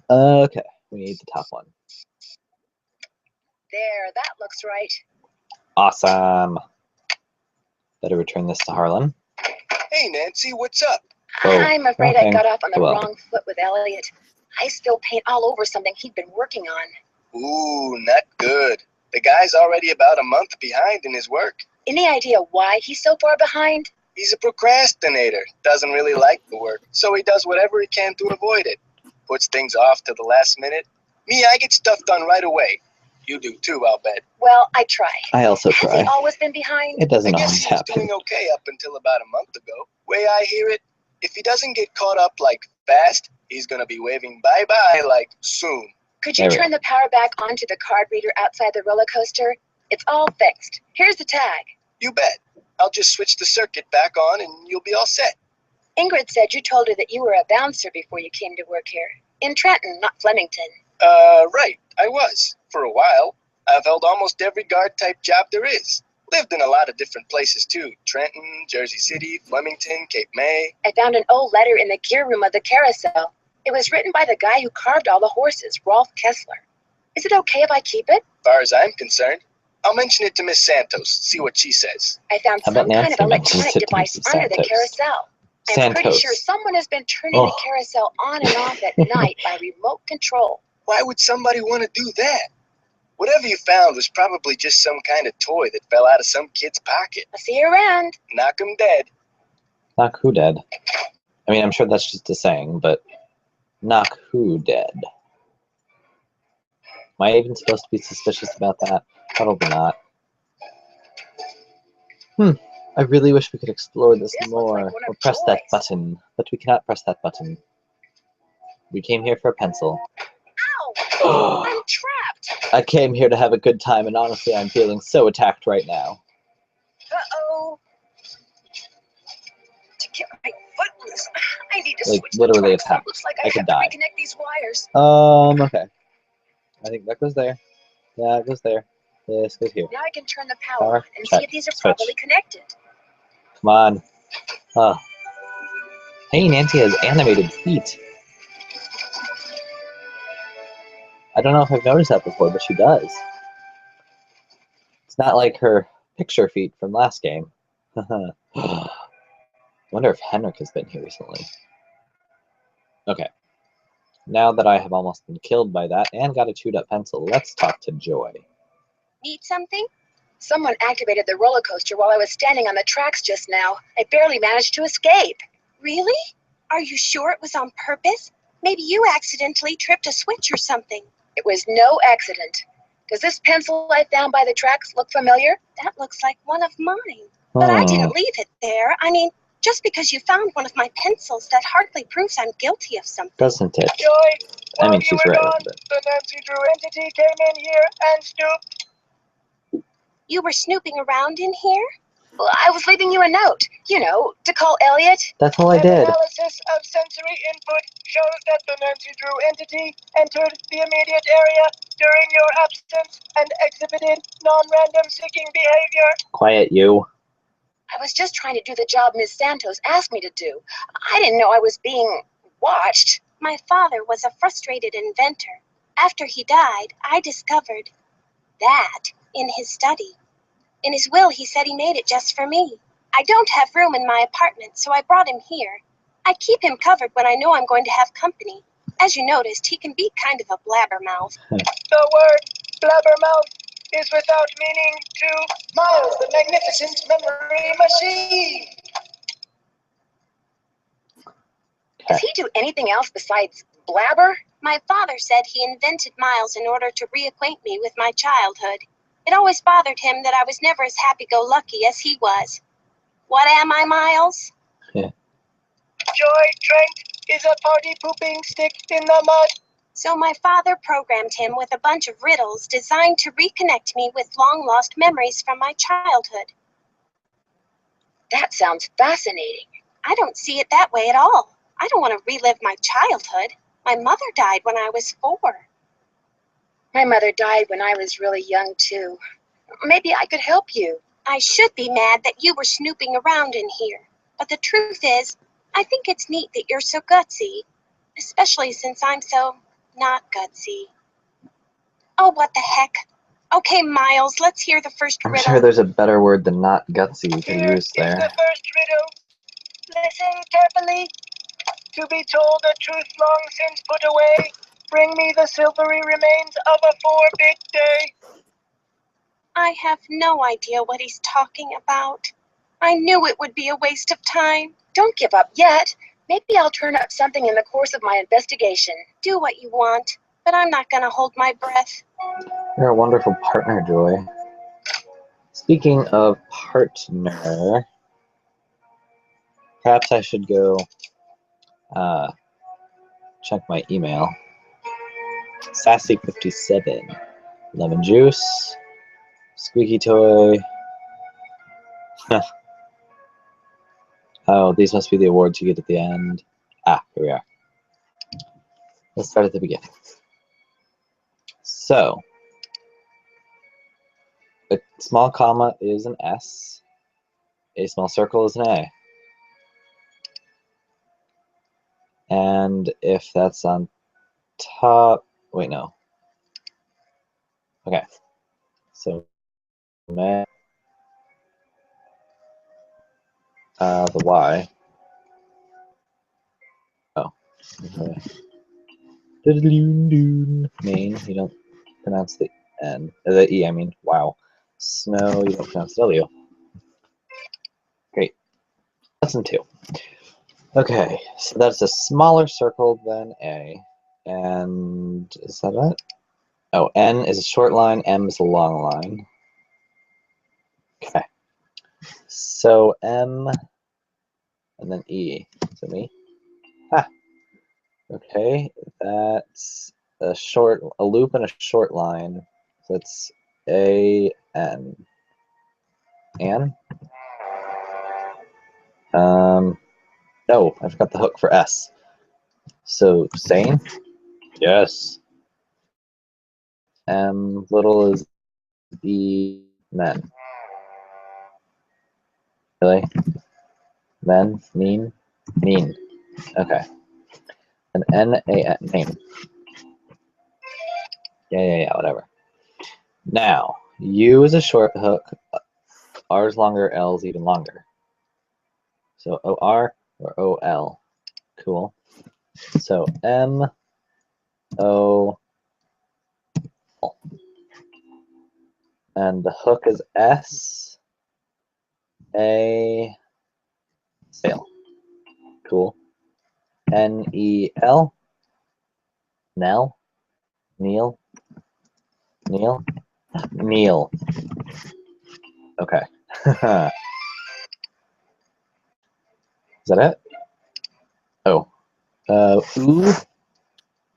A: Okay, we need the top one.
B: There, that looks right.
A: Awesome. Better return this to Harlan.
C: Hey, Nancy, what's up?
A: Oh,
B: I'm afraid I
A: nothing.
B: got off on the
A: Well.
B: wrong foot with Elliot. I spilled paint all over something he'd been working on.
C: Ooh, not good. The guy's already about a month behind in his work.
B: Any idea why he's so far behind?
C: He's a procrastinator, doesn't really like the work, so he does whatever he can to avoid it. Puts things off to the last minute. Me, I get stuff done right away. You do too, I'll bet.
B: Well, I try.
A: I also
B: Has
A: try.
B: he always been behind?
A: It doesn't
C: I guess
A: always
C: he was
A: happen.
C: doing okay up until about a month ago. Way I hear it, if he doesn't get caught up like fast, he's gonna be waving bye-bye like soon.
B: Could you
A: There we
B: turn the power back onto the card reader outside the roller coaster? It's all fixed. Here's the tag.
C: You bet. I'll just switch the circuit back on and you'll be all set.
B: Ingrid said you told her that you were a bouncer before you came to work here. In Trenton, not Flemington.
C: Right. I was. For a while. I've held almost every guard-type job there is. Lived in a lot of different places, too. Trenton, Jersey City, Flemington, Cape May.
B: I found an old letter in the gear room of the Carousel. It was written by the guy who carved all the horses, Rolf Kessler. Is it okay if I keep it?
C: Far as I'm concerned. I'll mention it to Miss Santos, see what she says.
B: I found
A: How about
B: some kind of
A: Nancy mentions
B: electronic
A: it to
B: device
A: Mrs.
B: under the
A: Santos?
B: Carousel. I'm pretty
A: Santos.
B: sure someone has been turning the Carousel on and off at night by remote control.
C: Why would somebody want to do that? Whatever you found was probably just some kind of toy that fell out of some kid's pocket.
B: I'll see you around.
C: Knock 'em dead.
A: Knock who dead? I mean, I'm sure that's just a saying, but knock who dead? Am I even supposed to be suspicious about that? Probably not. I really wish we could explore this
B: This looks
A: more,
B: like one of
A: or press that
B: Joy's.
A: button, but we cannot press that button. We came here for a pencil.
B: Ow! I'm trapped.
A: I came here to have a good time, and honestly, I'm feeling so attacked right now.
B: Uh-oh. To get my foot loose, I need to
A: Like,
B: switch
A: literally
B: the tracks.
A: attacked.
B: Looks like
A: I
B: I
A: could
B: have
A: die.
B: to reconnect these wires.
A: Okay. I think that goes there. That goes there. This goes here.
B: Now I can turn the power
A: Power,
B: on and
A: check,
B: see if these are
A: switch.
B: properly connected.
A: Come on. Oh. Hey, Nancy has animated feet. I don't know if I've noticed that before, but she does. It's not like her picture feet from last game. Wonder if Henrik has been here recently. Okay. Now that I have almost been killed by that and got a chewed up pencil, let's talk to Joy.
E: Need something?
B: Someone activated the roller coaster while I was standing on the tracks just now. I barely managed to escape.
E: Really? Are you sure it was on purpose? Maybe you accidentally tripped a switch or something.
B: It was no accident. Does this pencil I found by the tracks look familiar?
E: That looks like one of mine. But I didn't leave it there. I mean, Just because you found one of my pencils, that hardly proves I'm guilty of something.
A: Doesn't it?
C: Joy,
A: I
C: while
A: mean,
C: you
A: she's
C: were
A: right.
C: gone,
A: But
C: the Nancy Drew entity came in here and snooped.
E: You were snooping around in here?
B: Well, I was leaving you a note, to call Elliot.
A: that's all I
C: An
A: did.
C: analysis of sensory input shows that the Nancy Drew entity entered the immediate area during your absence and exhibited non-random seeking behavior.
A: Quiet, you.
B: I was just trying to do the job Ms. Santos asked me to do. I didn't know I was being watched.
E: My father was a frustrated inventor. After he died, I discovered that in his study. In his will, he said he made it just for me. I don't have room in my apartment, so I brought him here. I keep him covered when I know I'm going to have company. As you noticed, he can be kind of a blabbermouth.
C: The word blabbermouth is without meaning to Miles, the magnificent memory machine.
B: Does he do anything else besides blabber?
E: My father said he invented Miles in order to reacquaint me with my childhood. It always bothered him that I was never as happy-go-lucky as he was. What am I, Miles?
C: Joy Trent is a party-pooping stick in the mud.
E: So my father programmed him with a bunch of riddles designed to reconnect me with long-lost memories from my childhood.
B: That sounds fascinating.
E: I don't see it that way at all. I don't want to relive my childhood. My mother died when I was 4.
B: My mother died when I was really young, too. Maybe I could help you.
E: I should be mad that you were snooping around in here. But the truth is, I think it's neat that you're so gutsy. Especially since I'm so not gutsy. Oh, what the heck. Okay, Miles, let's hear the first
A: I'm
E: riddle.
A: sure there's a better word than not gutsy you could
C: Here
A: use
C: is
A: there.
C: the first riddle. Listen carefully. To be told a truth long since put away, bring me the silvery remains of a 4-bit day.
E: I have no idea what he's talking about. I knew it would be a waste of time.
B: Don't give up yet. Maybe I'll turn up something in the course of my investigation.
E: Do what you want, but I'm not going to hold my breath.
A: You're a wonderful partner, Joy. Speaking of partner, perhaps I should go check my email. Sassy57, lemon juice, squeaky toy. Oh, these must be the awards you get at the end. Ah, here we are. Let's start at the beginning. So, a small comma is an S. A small circle is an A. And if that's on top, wait, no. Okay. So, the Y. Oh. Okay. Main, you don't pronounce the N. The E, I mean. Wow. Snow, you don't pronounce W. Great. Lesson 2. Okay, so that's a smaller circle than A. And is that it? Oh, N is a short line, M is a long line. Okay. So M and then E. Is it me? Ah. Okay, that's a loop and a short line. So it's A N. An? No, I forgot the hook for S. So sane? Yes. M little is E men. Really? Men? Mean? Mean. Okay. An N-A-N name. Yeah, whatever. Now, U is a short hook. R is longer, L is even longer. So O-R or O-L. Cool. So M-O-L. And the hook is S-A sail. Cool. N-E-L. Nell. Neil. Neil. Neil. Okay. Is that it? Oh. Oo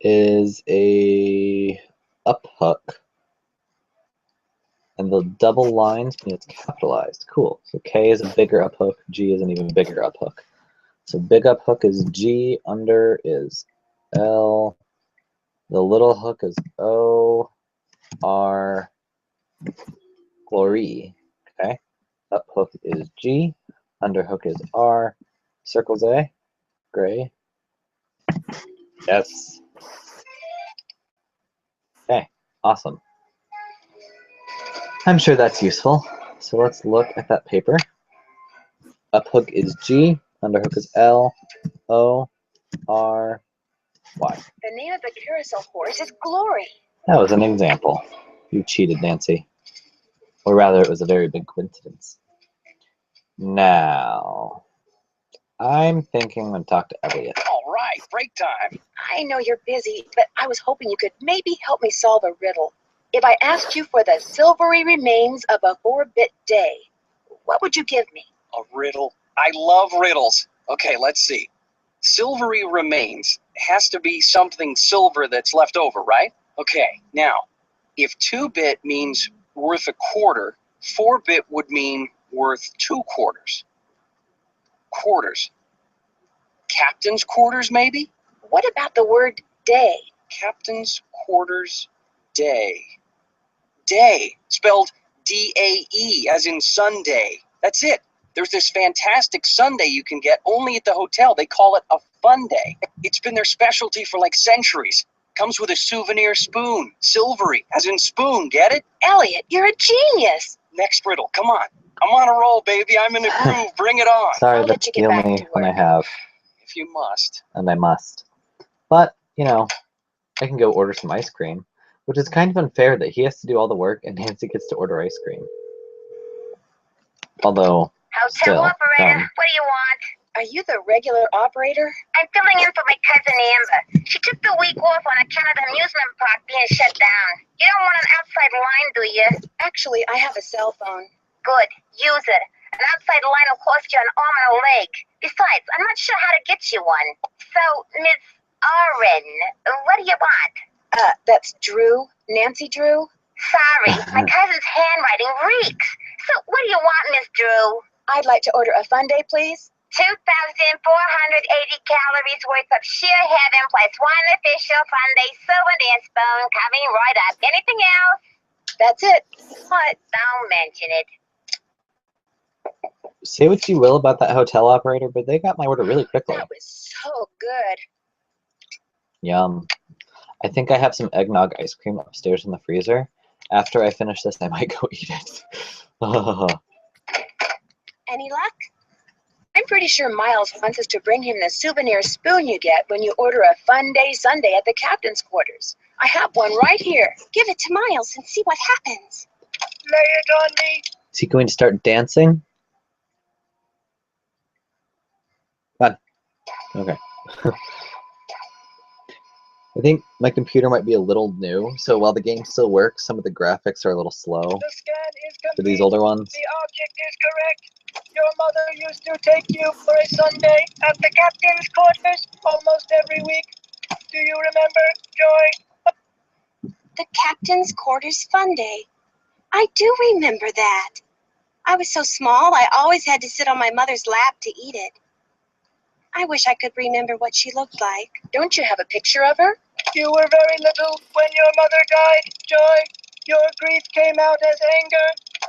A: is a up hook. And the double lines mean it's capitalized. Cool. So K is a bigger up hook. G is an even bigger up hook. So big up hook is G. Under is L. The little hook is O. R. Glory. Okay. Up hook is G. Under hook is R. Circles A. Gray. Yes. Okay. Awesome. I'm sure that's useful. So let's look at that paper. Up hook is G, under hook is L, O, R, Y.
B: The name of the carousel horse is Glory.
A: That was an example. You cheated, Nancy. Or rather, it was a very big coincidence. Now, I'm thinking I'm going to talk to Elliot.
I: All right, break time.
B: I know you're busy, but I was hoping you could maybe help me solve a riddle. If I asked you for the silvery remains of a 4-bit day, what would you give me?
I: A riddle. I love riddles. Okay, let's see. Silvery remains has to be something silver that's left over, right? Okay, now, if 2-bit means worth a quarter, 4-bit would mean worth 2 quarters. Quarters. Captain's quarters, maybe?
B: What about the word day?
I: Captain's quarters day. Day, spelled D-A-E, as in Sunday. That's it. There's this fantastic sundae you can get only at the hotel. They call it a fun day. It's been their specialty for like centuries. Comes with a souvenir spoon. Silvery, as in spoon, get it?
B: Elliot, you're a genius.
I: Next riddle, come on. I'm on a roll, baby. I'm in a groove. Bring it on.
A: Sorry,
B: I'll
A: but
B: let you get
A: steal
B: back
A: me
B: to
A: when I
B: work.
A: have,
I: If you must.
A: and I must. But, you know, I can go order some ice cream, which is kind of unfair that he has to do all the work and Nancy gets to order ice cream. Although,
J: Hotel
A: still,
J: operator, what do you want?
B: Are you the regular operator?
J: I'm filling in for my cousin Amber. She took the week off on account of the amusement park being shut down. You don't want an outside line, do you?
B: Actually, I have a cell phone.
J: Good, use it. An outside line will cost you an arm and a leg. Besides, I'm not sure how to get you one. So, Miss Oren, what do you want?
B: That's Drew. Nancy Drew.
J: Sorry, my cousin's handwriting reeks. So, what do you want, Miss Drew?
B: I'd like to order a fun day, please.
J: 2,480 calories worth of sheer heaven plus one official Sunday souvenir spoon coming right up. Anything else?
B: That's it. What?
J: Don't mention it.
A: say what you will about that hotel operator, but they got my order really quickly.
B: That was so good.
A: Yum. I think I have some eggnog ice cream upstairs in the freezer. After I finish this, I might go eat it.
E: Any luck?
B: I'm pretty sure Miles wants us to bring him the souvenir spoon you get when you order a fun day sundae at the captain's quarters. I have one right here.
E: Give it to Miles and see what happens.
C: Lay it on me.
A: Is he going to start dancing? Come on. Okay. I think my computer might be a little new, so while the game still works, some of the graphics are a little slow
C: The scan is complete.
A: for these older ones.
C: The object is correct. Your mother used to take you for a Sunday at the captain's quarters almost every week. Do you remember, Joy?
E: The captain's quarters fun day. I do remember that. I was so small, I always had to sit on my mother's lap to eat it. I wish I could remember what she looked like.
B: Don't you have a picture of her?
C: You were very little when your mother died, Joy. Your grief came out as anger.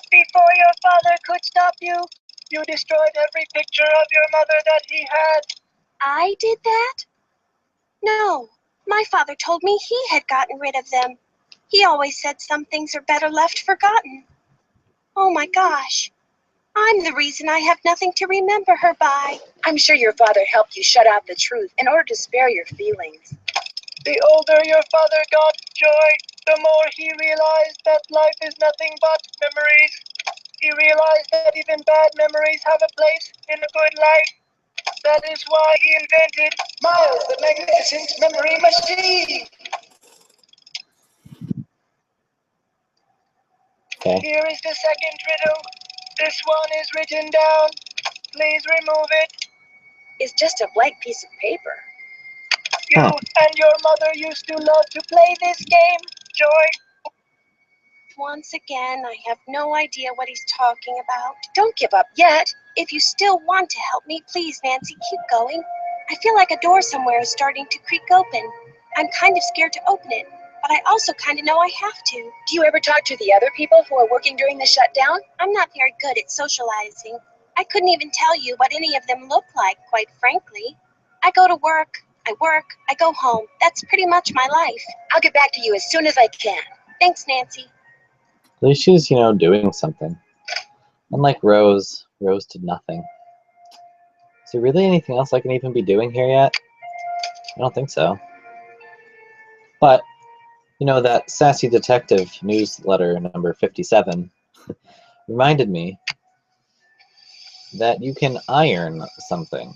C: Before your father could stop you, you destroyed every picture of your mother that he had.
E: I did that? No, my father told me he had gotten rid of them. He always said some things are better left forgotten. Oh my gosh. I'm the reason I have nothing to remember her by.
B: I'm sure your father helped you shut out the truth in order to spare your feelings.
C: The older your father got, Joy, the more he realized that life is nothing but memories. He realized that even bad memories have a place in a good life. That is why he invented Miles, the Magnificent Memory Machine.
A: Okay.
C: Here is the second riddle. This one is written down. Please remove it.
B: is just a blank piece of paper.
C: You and your mother used to love to play this game, Joy.
E: Once again, I have no idea what he's talking about.
B: Don't give up yet.
E: If you still want to help me, please, Nancy, keep going. I feel like a door somewhere is starting to creak open. I'm kind of scared to open it, but I also kind of know I have to.
B: Do you ever talk to the other people who are working during the shutdown?
E: I'm not very good at socializing. I couldn't even tell you what any of them look like, quite frankly. I go to work, I go home. That's pretty much my life.
B: I'll get back to you as soon as I can.
E: Thanks, Nancy.
A: At least she's, doing something. Unlike Rose, Rose did nothing. Is there really anything else I can even be doing here yet? I don't think so. But, that Sassy Detective newsletter number 57 reminded me that you can iron something.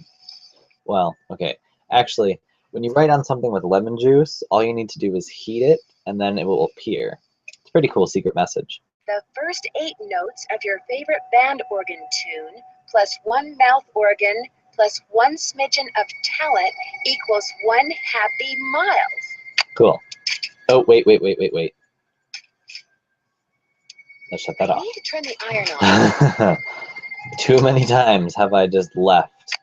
A: Well, okay. Actually, when you write on something with lemon juice, all you need to do is heat it, and then it will appear. It's a pretty cool secret message.
B: The first 8 notes of your favorite band organ tune, plus 1 mouth organ, plus 1 smidgen of talent equals 1 happy miles.
A: Cool. Oh, wait. Let's shut that
B: I
A: off.
B: need to turn the iron on.
A: Too many times have I just left,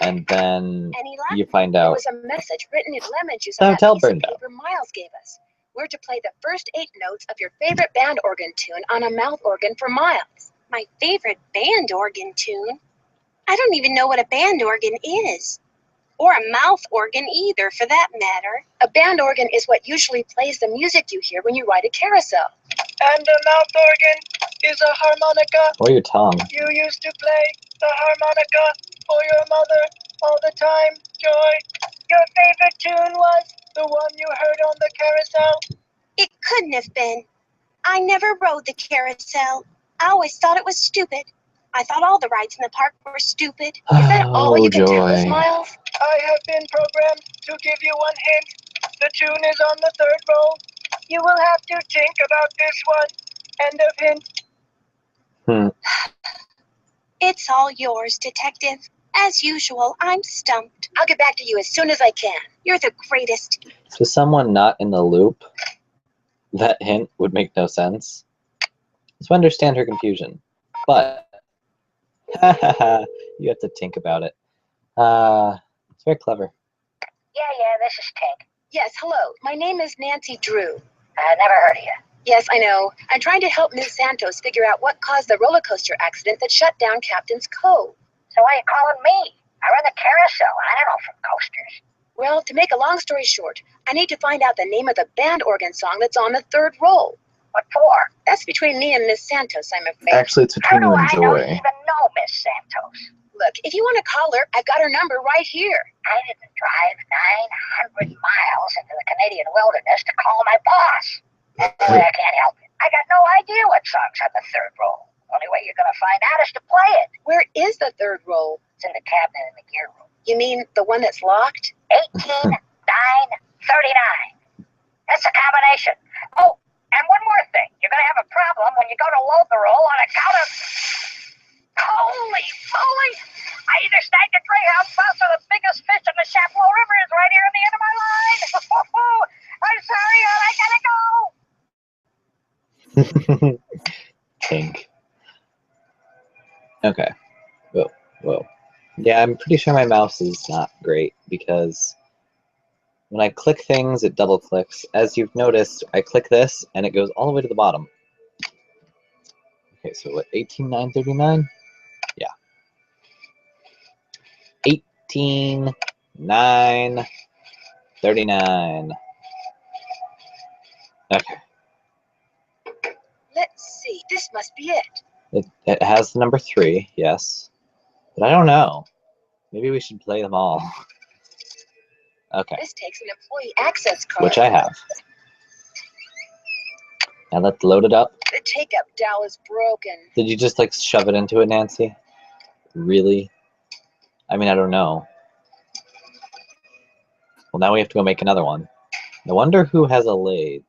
A: and then you find
B: There
A: out.
B: was a message written in lemon juice
A: The
B: on that
A: hotel
B: piece of
A: burned up.
B: paper Miles gave us. We're to play the first 8 notes of your favorite band organ tune on a mouth organ for Miles.
E: My favorite band organ tune? I don't even know what a band organ is. Or a mouth organ either, for that matter.
B: A band organ is what usually plays the music you hear when you ride a carousel.
C: And a mouth organ is a harmonica.
A: Or your tongue.
C: You used to play the harmonica for your mother all the time, Joy. Your favorite tune was the one you heard on the carousel.
E: It couldn't have been. I never rode the carousel. I always thought it was stupid. I thought all the rides in the park were stupid.
B: Is that all you can tell us,
A: Joy.
B: Miles?
C: I have been programmed to give you one hint. The tune is on the 3rd roll. You will have to think about this one. End of hint.
E: It's all yours, Detective. As usual, I'm stumped.
B: I'll get back to you as soon as I can.
E: You're the greatest.
A: To someone not in the loop, that hint would make no sense. So understand her confusion. But, you have to think about it. It's very clever.
J: Yeah, this is Tink.
B: Yes, hello. My name is Nancy Drew.
J: Never heard of you.
B: Yes, I know. I'm trying to help Ms. Santos figure out what caused the roller coaster accident that shut down Captain's Cove.
J: So why are you calling me? I run the carousel. I don't know from coasters.
B: Well, to make a long story short, I need to find out the name of the band organ song that's on the 3rd roll.
J: What for?
B: That's between me and Miss Santos, I'm afraid.
A: Actually, it's
J: How
A: between
J: do
A: you and
J: I know you
A: Joy.
J: even know Miss Santos?
B: Look, if you want to call her, I've got her number right here.
J: I didn't drive 900 miles into the Canadian wilderness to call my boss. Anyway, I can't help it. I got no idea what song's on the 3rd roll. Only way you're going to find out is to play it.
B: Where is the 3rd roll?
J: It's in the cabinet in the gear room.
B: You mean the one that's locked?
J: 18, 9, 39. That's a combination. Oh, and one more thing. You're going to have a problem when you go to load the roll on account of... Holy moly! I either snagged a greyhound bus or the biggest fish in the Chapleau River is right here in the end of my line. I'm sorry, hon. I gotta go.
A: Think. Okay. Whoa. Yeah, I'm pretty sure my mouse is not great because when I click things, it double clicks. As you've noticed, I click this and it goes all the way to the bottom. Okay, so what, 18,939? Yeah. 18,939. Okay.
B: Let's see. This must be it.
A: It has the number 3, yes. But I don't know. Maybe we should play them all. Okay.
B: This takes an employee access card.
A: Which I have. Now let's load it up.
B: The take-up dowel is broken.
A: Did you just like shove it into it, Nancy? Really? I mean, I don't know. Well, now we have to go make another one. I wonder who has a lathe.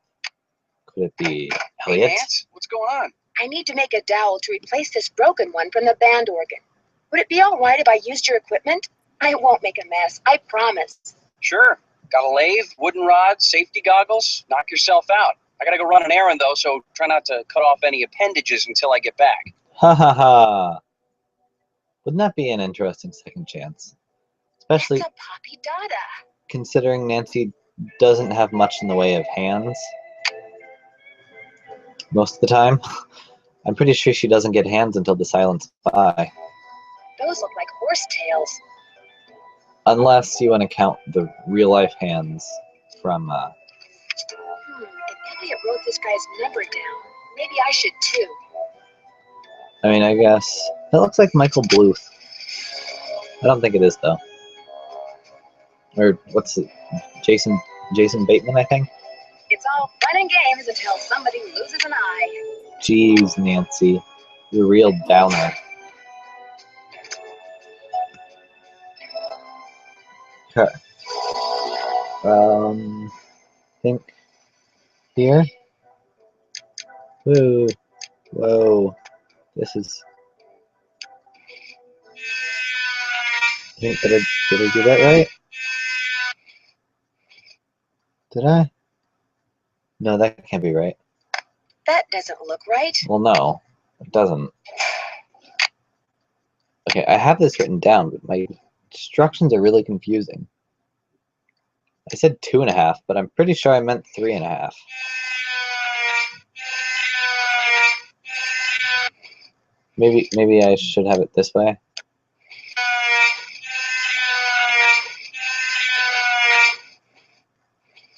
A: Could it be
I: Hey,
A: Elliot?
I: Nance, what's going on?
B: I need to make a dowel to replace this broken one from the band organ. Would it be all right if I used your equipment? I won't make a mess, I promise.
I: Sure. Got a lathe, wooden rods, safety goggles. Knock yourself out. I gotta go run an errand though, so try not to cut off any appendages until I get back.
A: Ha ha ha. Wouldn't that be an interesting second chance? Especially
B: That's a Poppy Dada.
A: considering Nancy doesn't have much in the way of hands. Most of the time. I'm pretty sure she doesn't get hands until the Silent Spy.
B: Those look like horse tails.
A: Unless you want to count the real-life hands from,
B: If Elliot wrote this guy's number down, maybe I should too.
A: I mean, I guess. That looks like Michael Bluth. I don't think it is, though. Or, what's it? Jason Bateman, I think?
B: It's all fun and games until somebody loses an eye.
A: Jeez, Nancy. You're a real downer. Okay. Think here. Whoa. Whoa. This is. I think did I do that right? Did I? No, that can't be right.
B: That doesn't look right.
A: Well, no, it doesn't. Okay, I have this written down, but my instructions are really confusing. I said 2.5, but I'm pretty sure I meant 3.5. Maybe I should have it this way.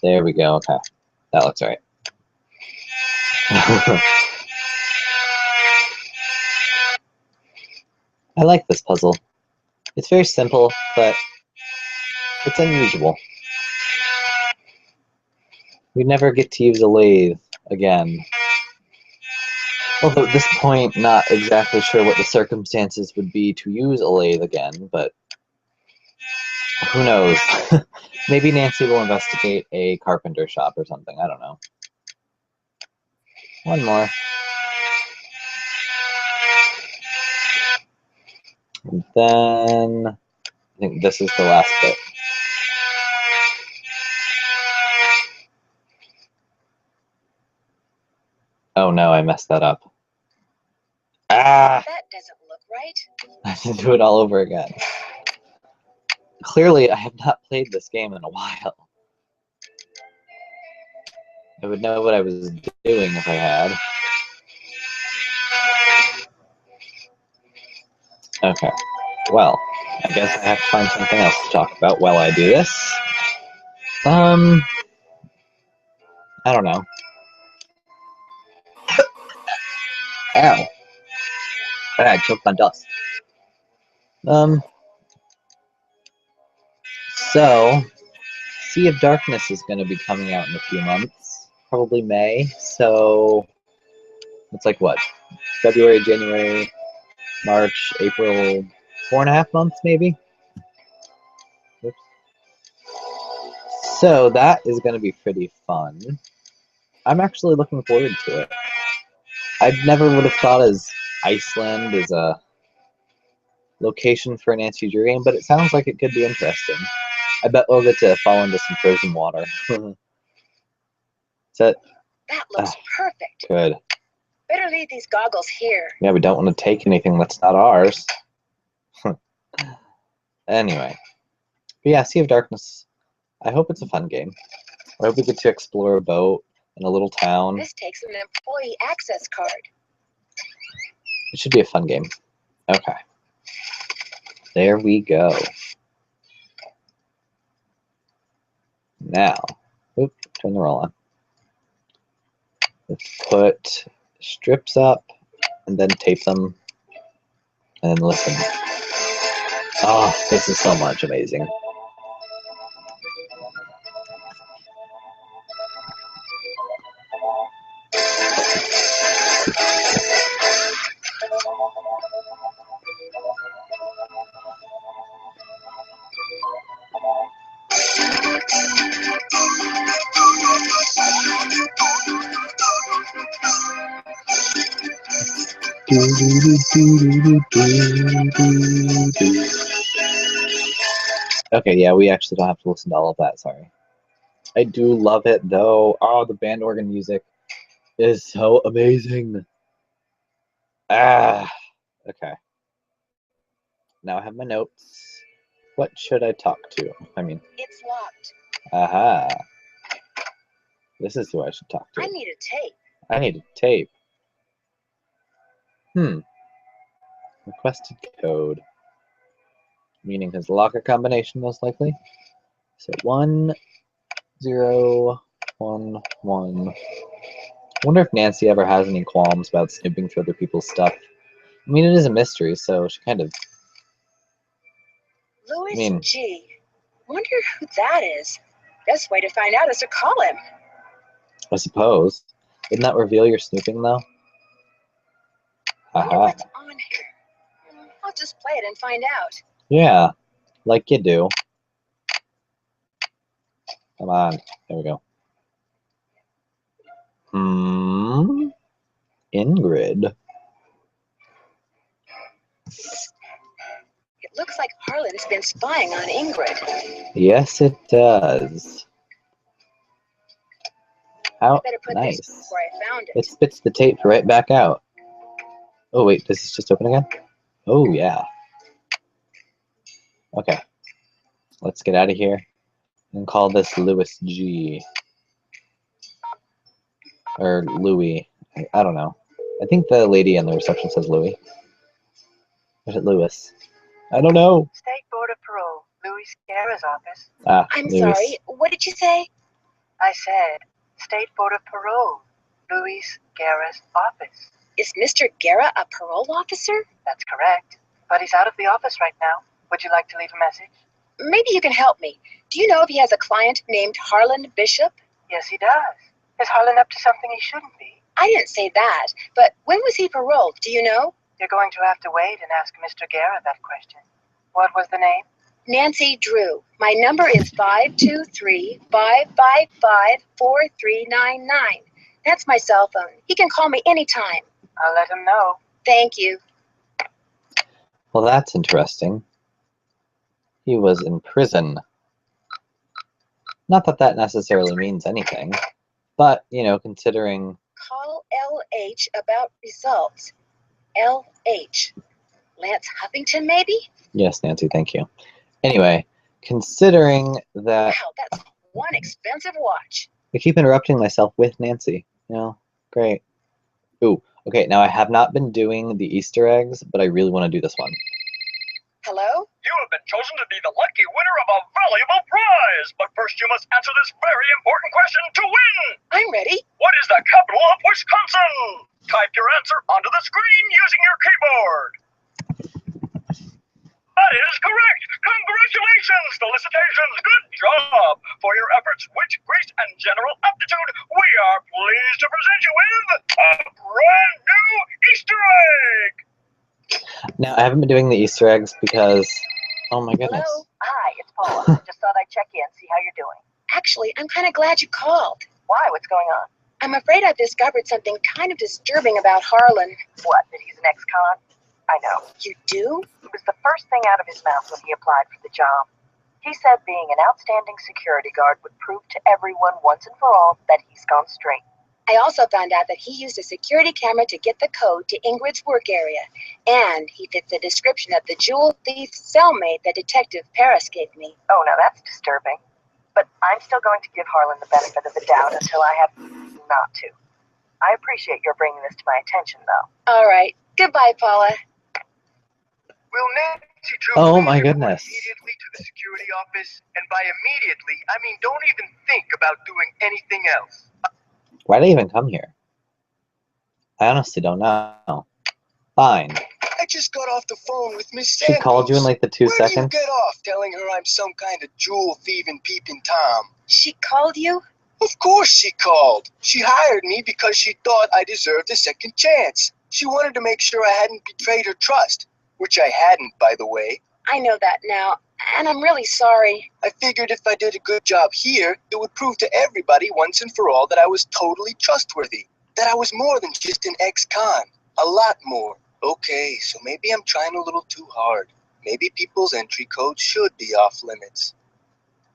A: There we go. Okay, that looks right. I like this puzzle. It's very simple, but it's unusual. We never get to use a lathe again. Although at this point, not exactly sure what the circumstances would be to use a lathe again, but who knows? Maybe Nancy will investigate a carpenter shop or something. I don't know. One more. And then I think this is the last bit. Oh no, I messed that up. Ah!
B: That doesn't look right.
A: I have to do it all over again. Clearly, I have not played this game in a while. I would know what I was doing if I had. Okay. Well, I guess I have to find something else to talk about while I do this. I don't know. Ow. I choked on dust. So, Sea of Darkness is going to be coming out in a few months. Probably May. So, it's like what? February, January, March, April, 4.5 months maybe? Oops. So, that is going to be pretty fun. I'm actually looking forward to it. I never would have thought as Iceland is a location for a Nancy Drew game, but it sounds like it could be interesting. I bet we'll get to fall into some frozen water. That
B: looks perfect.
A: Good.
B: Better leave these goggles here.
A: Yeah, we don't want to take anything that's not ours. Anyway. But yeah, Sea of Darkness. I hope it's a fun game. I hope we get to explore a boat in a little town.
B: This takes an employee access card.
A: It should be a fun game. Okay. There we go. Now, turn the roll on. Let's put strips up and then tape them and then listen. Oh, this is so much amazing. Okay, yeah, we actually don't have to listen to all of that, sorry. I do love it, though. Oh, the band organ music is so amazing. Ah, okay. Now I have my notes. What should I talk to? I mean,
B: It's locked.
A: aha. This is who I should talk to.
B: I need a tape.
A: I need a tape. Requested code. Meaning his locker combination, most likely. So 1, 0, 1, 1. I wonder if Nancy ever has any qualms about snooping through other people's stuff. I mean, it is a mystery, so she kind of...
B: Louis G. Wonder who that is. Best way to find out is to call him.
A: I suppose. Wouldn't that reveal your snooping, though?
B: Wonder
A: Aha.
B: what's on here. I'll just play it and find out.
A: Yeah, like you do. Come on. There we go. Ingrid.
B: It looks like Harlan's been spying on Ingrid.
A: Yes, it does. How
B: I better put
A: nice.
B: this where I found it.
A: It spits the tape right back out. Oh, wait, this is just open again? Oh, yeah. Okay. Let's get out of here and call this Louis G. Or Louis. I don't know. I think the lady on the reception says Louis. Or is it Louis? I don't know.
D: State Board of Parole, Louis Guerra's office.
A: Ah,
B: I'm
A: Louis.
B: sorry, what did you say?
D: I said, State Board of Parole, Louis Guerra's office.
B: Is Mr. Guerra a parole officer?
D: That's correct. But he's out of the office right now. Would you like to leave a message?
B: Maybe you can help me. Do you know if he has a client named Harlan Bishop?
D: Yes, he does. Is Harlan up to something he shouldn't be?
B: I didn't say that, but when was he paroled? Do you know?
D: You're going to have to wait and ask Mr. Guerra that question. What was the name?
B: Nancy Drew. My number is 523-555-4399. That's my cell phone. He can call me anytime.
D: I'll let him know.
B: Thank you.
A: Well, that's interesting. He was in prison. Not that that necessarily means anything, but, you know, considering...
B: Call LH about results. LH. Lance Huffington, maybe?
A: Yes, Nancy, thank you. Anyway, considering that...
B: Wow, that's one expensive watch.
A: I keep interrupting myself with Nancy. You know, great. Ooh, okay, now I have not been doing the Easter eggs, but I really want to do this one.
B: Hello?
F: You have been chosen to be the lucky winner of a valuable prize. But first you must answer this very important question to win.
B: I'm ready.
F: What is the capital of Wisconsin? Type your answer onto the screen using your keyboard. That is correct. Congratulations, felicitations. Good job. For your efforts, wit, grace, and general aptitude, we are pleased to present you with a brand new Easter egg.
A: Now, I haven't been doing the Easter eggs because... Oh my goodness.
B: Hello?
D: Hi, it's Paula. Just thought I'd check in, see how you're doing.
B: Actually, I'm kind of glad you called.
D: Why? What's going on?
B: I'm afraid I've discovered something kind of disturbing about Harlan.
D: What, that he's an ex-con? I know.
B: You do?
D: It was the first thing out of his mouth when he applied for the job. He said being an outstanding security guard would prove to everyone once and for all that he's gone straight.
B: I also found out that he used a security camera to get the code to Ingrid's work area, and he fits the description of the jewel thief cellmate that Detective Paris gave me.
D: Oh, now that's disturbing. But I'm still going to give Harlan the benefit of the doubt until I have not to. I appreciate your bringing this to my attention, though.
B: All right. Goodbye, Paula.
C: Will Nancy Drew
A: Oh
C: please
A: my
C: report
A: goodness.
C: immediately to the security office? And by immediately, I mean don't even think about doing anything else.
A: Why'd I even come here? I honestly don't know. Fine.
C: I just got off the phone with Miss
A: She
C: Santos.
A: called you in like the 2
C: Where
A: seconds?
C: do you get off telling her I'm some kind of jewel thieving peeping Tom?
B: She called you?
C: Of course she called. She hired me because she thought I deserved a second chance. She wanted to make sure I hadn't betrayed her trust, which I hadn't, by the way.
B: I know that now, and I'm really sorry.
C: I figured if I did a good job here, it would prove to everybody once and for all that I was totally trustworthy. That I was more than just an ex-con. A lot more. Okay, so maybe I'm trying a little too hard. Maybe people's entry codes should be off limits.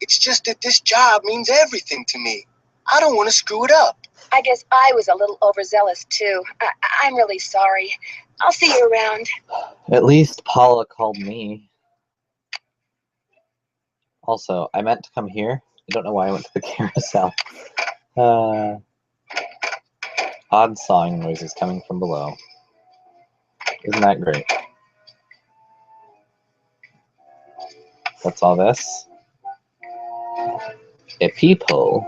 C: It's just that this job means everything to me. I don't want to screw it up.
B: I guess I was a little overzealous too. I'm really sorry. I'll see you around.
A: At least Paula called me. Also, I meant to come here. I don't know why I went to the carousel. Odd sawing noises coming from below. Isn't that great? What's all this? A peephole.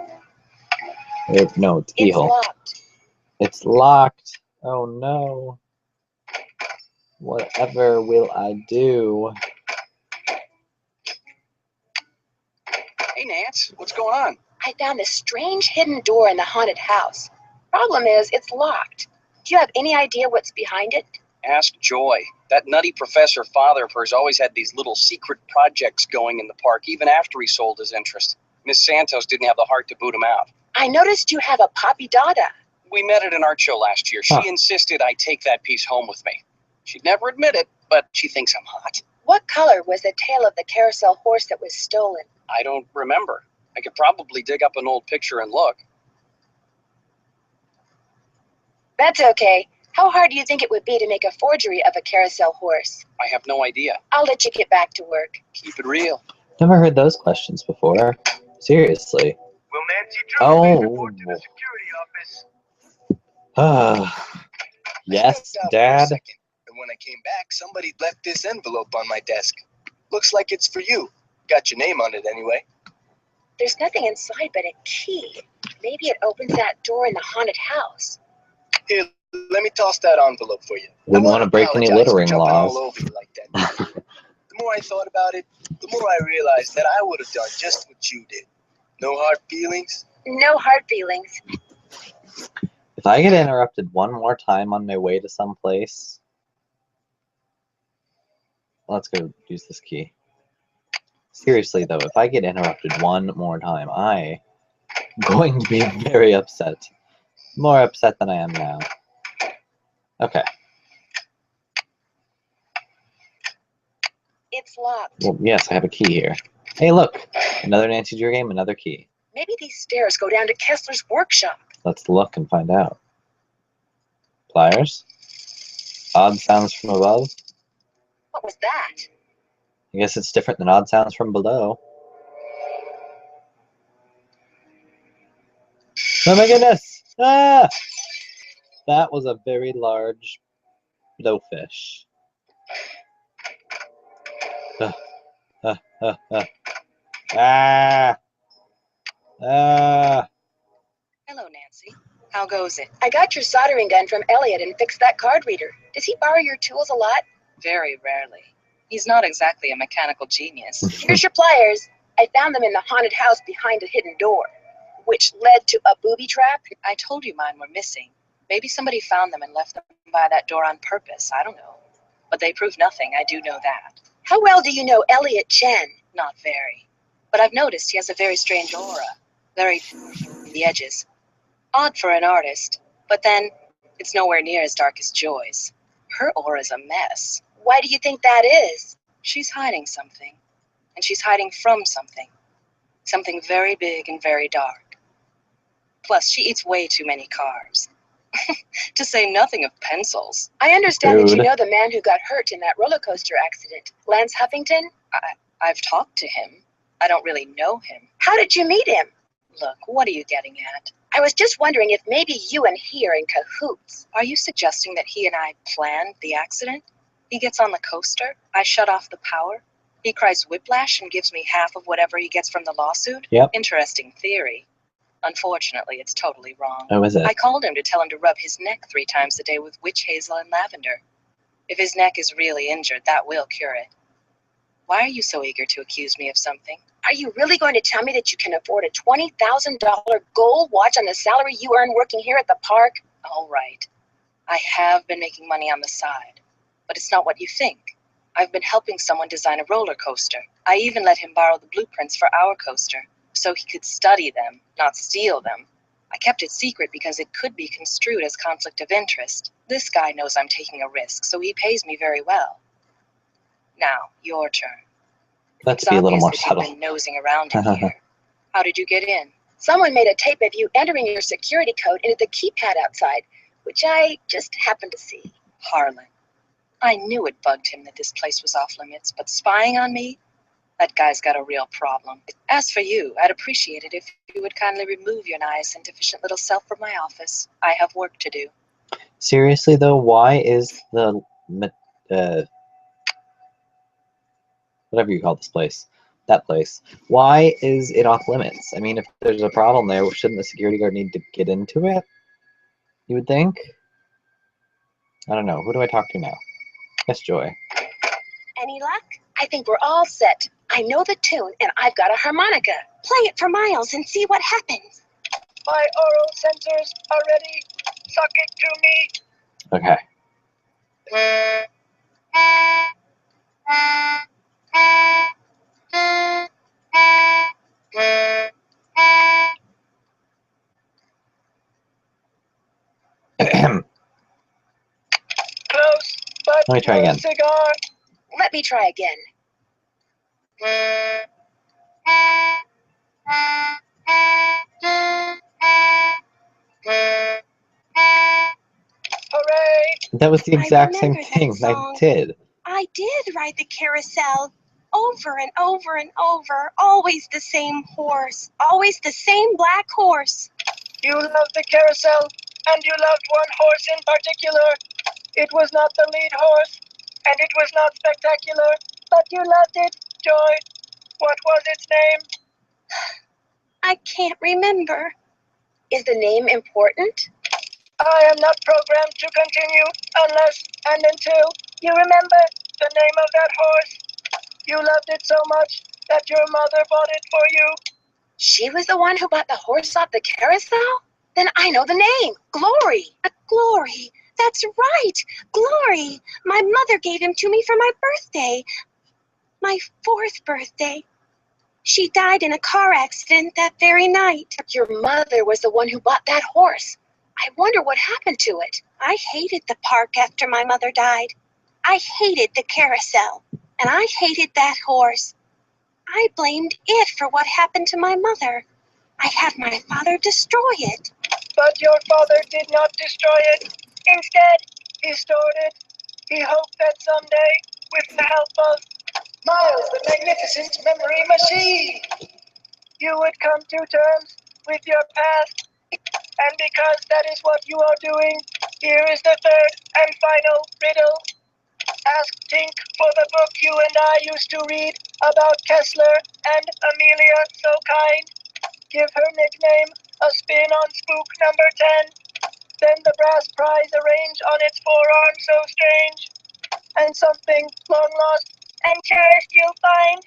A: No, it's a
B: It's
A: keyhole.
B: locked.
A: It's locked. Oh no. Whatever will I do?
I: Hey, Nance, what's going on?
B: I found this strange hidden door in the haunted house. Problem is, it's locked. Do you have any idea what's behind it?
I: Ask Joy. That nutty professor father of hers always had these little secret projects going in the park, even after he sold his interest. Miss Santos didn't have the heart to boot him out.
B: I noticed you have a Poppy Dada.
I: We met at an art show last year. She insisted I take that piece home with me. She'd never admit it, but she thinks I'm hot.
B: What color was the tail of the carousel horse that was stolen?
I: I don't remember. I could probably dig up an old picture and look.
B: That's okay. How hard do you think it would be to make a forgery of a carousel horse?
I: I have no idea.
B: I'll let you get back to work.
I: Keep it real.
A: Never heard those questions before. Seriously.
C: Will Nancy Jones report to the
A: Oh.
C: security office?
A: Yes,
C: I looked out for a
A: Dad.
C: second, and when I came back, somebody left this envelope on my desk. Looks like it's for you. Got your name on it anyway.
B: There's nothing inside but a key. Maybe it opens that door in the haunted house.
C: Here, let me toss that envelope for you.
A: Wouldn't want to break any
C: apologize for
A: littering
C: jumping
A: laws.
C: all over you like that. The more I thought about it, the more I realized that I would have done just what you did. No hard feelings.
B: No hard feelings.
A: If I get interrupted one more time on my way to someplace, let's go use this key. Seriously though, if I get interrupted one more time, I'm going to be very upset. More upset than I am now. Okay.
B: It's locked.
A: Well, yes, I have a key here. Hey, look. Another Nancy Drew game, another key.
B: Maybe these stairs go down to Kessler's workshop.
A: Let's look and find out. Pliers. Odd sounds from above.
B: What was that?
A: I guess it's different than odd sounds from below. Oh my goodness! Ah! That was a very large blowfish. Ah! Ah!
H: Hello, Nancy. How goes it?
B: I got your soldering gun from Elliot and fixed that card reader. Does he borrow your tools a lot?
H: Very rarely. He's not exactly a mechanical genius.
B: Here's your pliers. I found them in the haunted house behind a hidden door, which led to a booby trap.
H: I told you mine were missing. Maybe somebody found them and left them by that door on purpose. I don't know. But they prove nothing. I do know that.
B: How well do you know Elliot Chen?
H: Not very. But I've noticed he has a very strange aura. Very the edges. Odd for an artist. But then, it's nowhere near as dark as Joy's. Her aura's a mess.
B: Why do you think that is?
H: She's hiding something. And she's hiding from something. Something very big and very dark. Plus, she eats way too many carbs. To say nothing of pencils.
B: I understand that you
A: Rude.
B: know the man who got hurt in that roller coaster accident, Lance Huffington.
H: I've talked to him. I don't really know him.
B: How did you meet him?
H: Look, what are you getting at?
B: I was just wondering if maybe you and he are in cahoots.
H: Are you suggesting that he and I planned the accident? He gets on the coaster, I shut off the power, he cries whiplash and gives me half of whatever he gets from the lawsuit?
A: Yep.
H: Interesting theory. Unfortunately, it's totally wrong.
A: Oh, is it?
H: I called him to tell him to rub his neck 3 times a day with witch hazel and lavender. If his neck is really injured, that will cure it. Why are you so eager to accuse me of something?
B: Are you really going to tell me that you can afford a $20,000 gold watch on the salary you earn working here at the park?
H: All right. I have been making money on the side, but it's not what you think. I've been helping someone design a roller coaster. I even let him borrow the blueprints for our coaster, so he could study them, not steal them. I kept it secret because it could be construed as conflict of interest. This guy knows I'm taking a risk, so he pays me very well. Now, your turn.
A: Let's
H: It's
A: be a little
H: obvious
A: more
H: that
A: subtle.
H: you've been nosing around in here. How did you get in?
B: Someone made a tape of you entering your security code into the keypad outside, which I just happened to see.
H: Harlan. I knew it bugged him that this place was off limits, but spying on me? That guy's got a real problem. As for you, I'd appreciate it if you would kindly remove your nice and deficient little self from my office. I have work to do.
A: Seriously though, why is the whatever you call this place, that place, why is it off limits? I mean, if there's a problem there, shouldn't the security guard need to get into it? You would think. I don't know. Who do I talk to now? Yes, Joy.
E: Any luck?
B: I think we're all set. I know the tune, and I've got a harmonica.
E: Play it for Miles and see what happens.
D: My oral sensors are ready. Suck it to me.
A: Okay.
D: Close, but
A: Let me try again.
D: cigar.
B: Let me try again.
D: Hooray!
A: That was the
E: I
A: exact same
E: remember that
A: thing I
E: song.
A: did.
E: I did ride the carousel over and over and over. Always the same horse. Always the same black horse.
D: You loved the carousel, and you loved one horse in particular. It was not the lead horse, and it was not spectacular, but you loved it, Joy. What was its name?
E: I can't remember.
B: Is the name important?
D: I am not programmed to continue unless and until you remember the name of that horse. You loved it so much that your mother bought it for you.
B: She was the one who bought the horse off the carousel? Then I know the name. Glory.
E: Glory. That's right. Glory. My mother gave him to me for my birthday. My 4th birthday. She died in a car accident that very night.
B: Your mother was the one who bought that horse. I wonder what happened to it.
E: I hated the park after my mother died. I hated the carousel. And I hated that horse. I blamed it for what happened to my mother. I had my father destroy it.
D: But your father did not destroy it. Instead, he stored it. He hoped that someday, with the help of Miles, the magnificent memory machine, you would come to terms with your past. And because that is what you are doing, here is the third and final riddle. Ask Tink for the book you and I used to read about Kessler and Amelia So Kind. Give her nickname a spin on spook number 10. Then the brass prize arrange on its forearm so strange. And something long lost and cherished you'll find.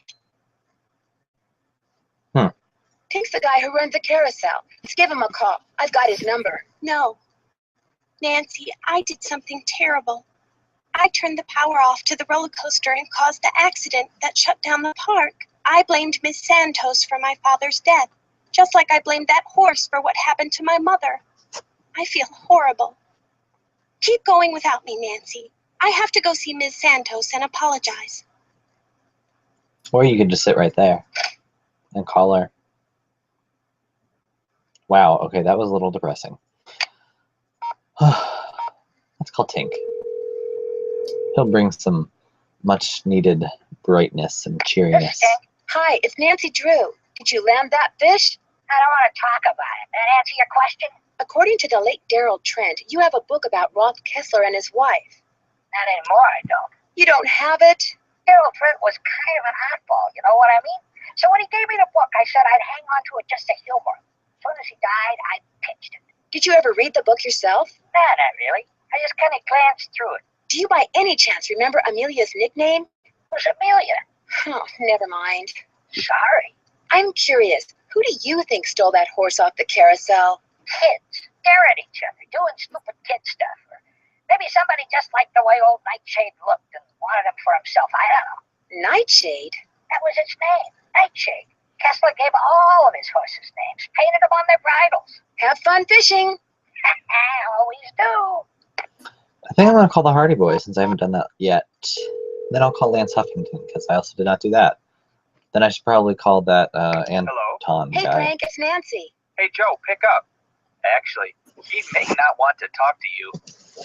B: Tink's the guy who runs the carousel. Let's give him a call. I've got his number.
E: No. Nancy, I did something terrible. I turned the power off to the roller coaster and caused the accident that shut down the park. I blamed Miss Santos for my father's death, just like I blamed that horse for what happened to my mother. I feel horrible. Keep going without me, Nancy. I have to go see Miss Santos and apologize.
A: Or you could just sit right there and call her. Wow, okay, that was a little depressing. Let's call Tink. He'll bring some much needed brightness and cheeriness.
B: Hi, it's Nancy Drew. Did you land that fish?
J: I don't want to talk about it. That answer your question?
B: According to the late Daryl Trent, you have a book about Roth Kessler and his wife.
J: Not anymore, I don't.
B: You don't have it?
J: Daryl Trent was kind of an oddball, you know what I mean? So when he gave me the book, I said I'd hang on to it just to humor him. As soon as he died, I pitched it.
B: Did you ever read the book yourself?
J: Nah, not really. I just kind of glanced through it.
B: Do you by any chance remember Amelia's nickname?
J: Who's Amelia?
B: Oh, never mind.
J: Sorry.
B: I'm curious. Who do you think stole that horse off the carousel?
J: Kids. They're at each other, doing stupid kid stuff. Or maybe somebody just liked the way old Nightshade looked and wanted him for himself. I don't know.
B: Nightshade?
J: That was its name. Nightshade. Kessler gave all of his horses names, painted them on their bridles.
B: Have fun fishing.
J: Always do.
A: I think I'm going to call the Hardy Boys since I haven't done that yet. Then I'll call Lance Huffington, because I also did not do that. Then I should probably call that Anton
B: Hey,
A: guy.
B: Frank, it's Nancy.
F: Hey, Joe, pick up. Actually, he may not want to talk to you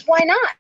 B: Why not?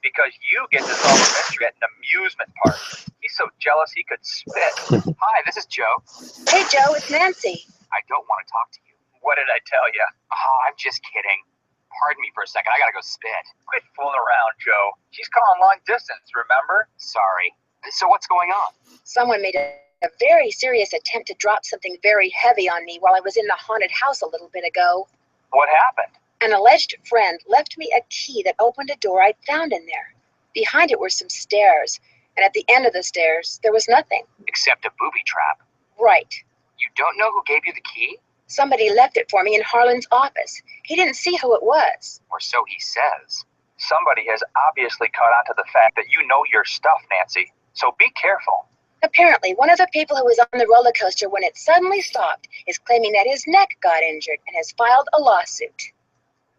F: because you get to solve a mystery at an amusement park. He's so jealous he could spit. Hi, this is Joe.
B: Hey, Joe, it's Nancy.
F: I don't want to talk to you. What did I tell you? Oh, I'm just kidding. Pardon me for a second. I gotta go spit. Quit fooling around, Joe. She's calling long distance, remember? Sorry. So what's going on?
B: Someone made a very serious attempt to drop something very heavy on me while I was in the haunted house a little bit ago.
F: What happened?
B: An alleged friend left me a key that opened a door I'd found in there. Behind it were some stairs, and at the end of the stairs, there was nothing.
F: Except a booby trap.
B: Right.
F: You don't know who gave you the key?
B: Somebody left it for me in Harlan's office. He didn't see who it was.
F: Or so he says. Somebody has obviously caught on to the fact that you know your stuff, Nancy. So be careful.
B: Apparently, one of the people who was on the roller coaster when it suddenly stopped is claiming that his neck got injured and has filed a lawsuit.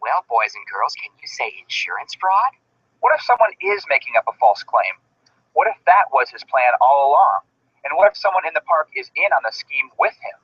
F: Well, boys and girls, can you say insurance fraud? What if someone is making up a false claim? What if that was his plan all along? And what if someone in the park is in on the scheme with him?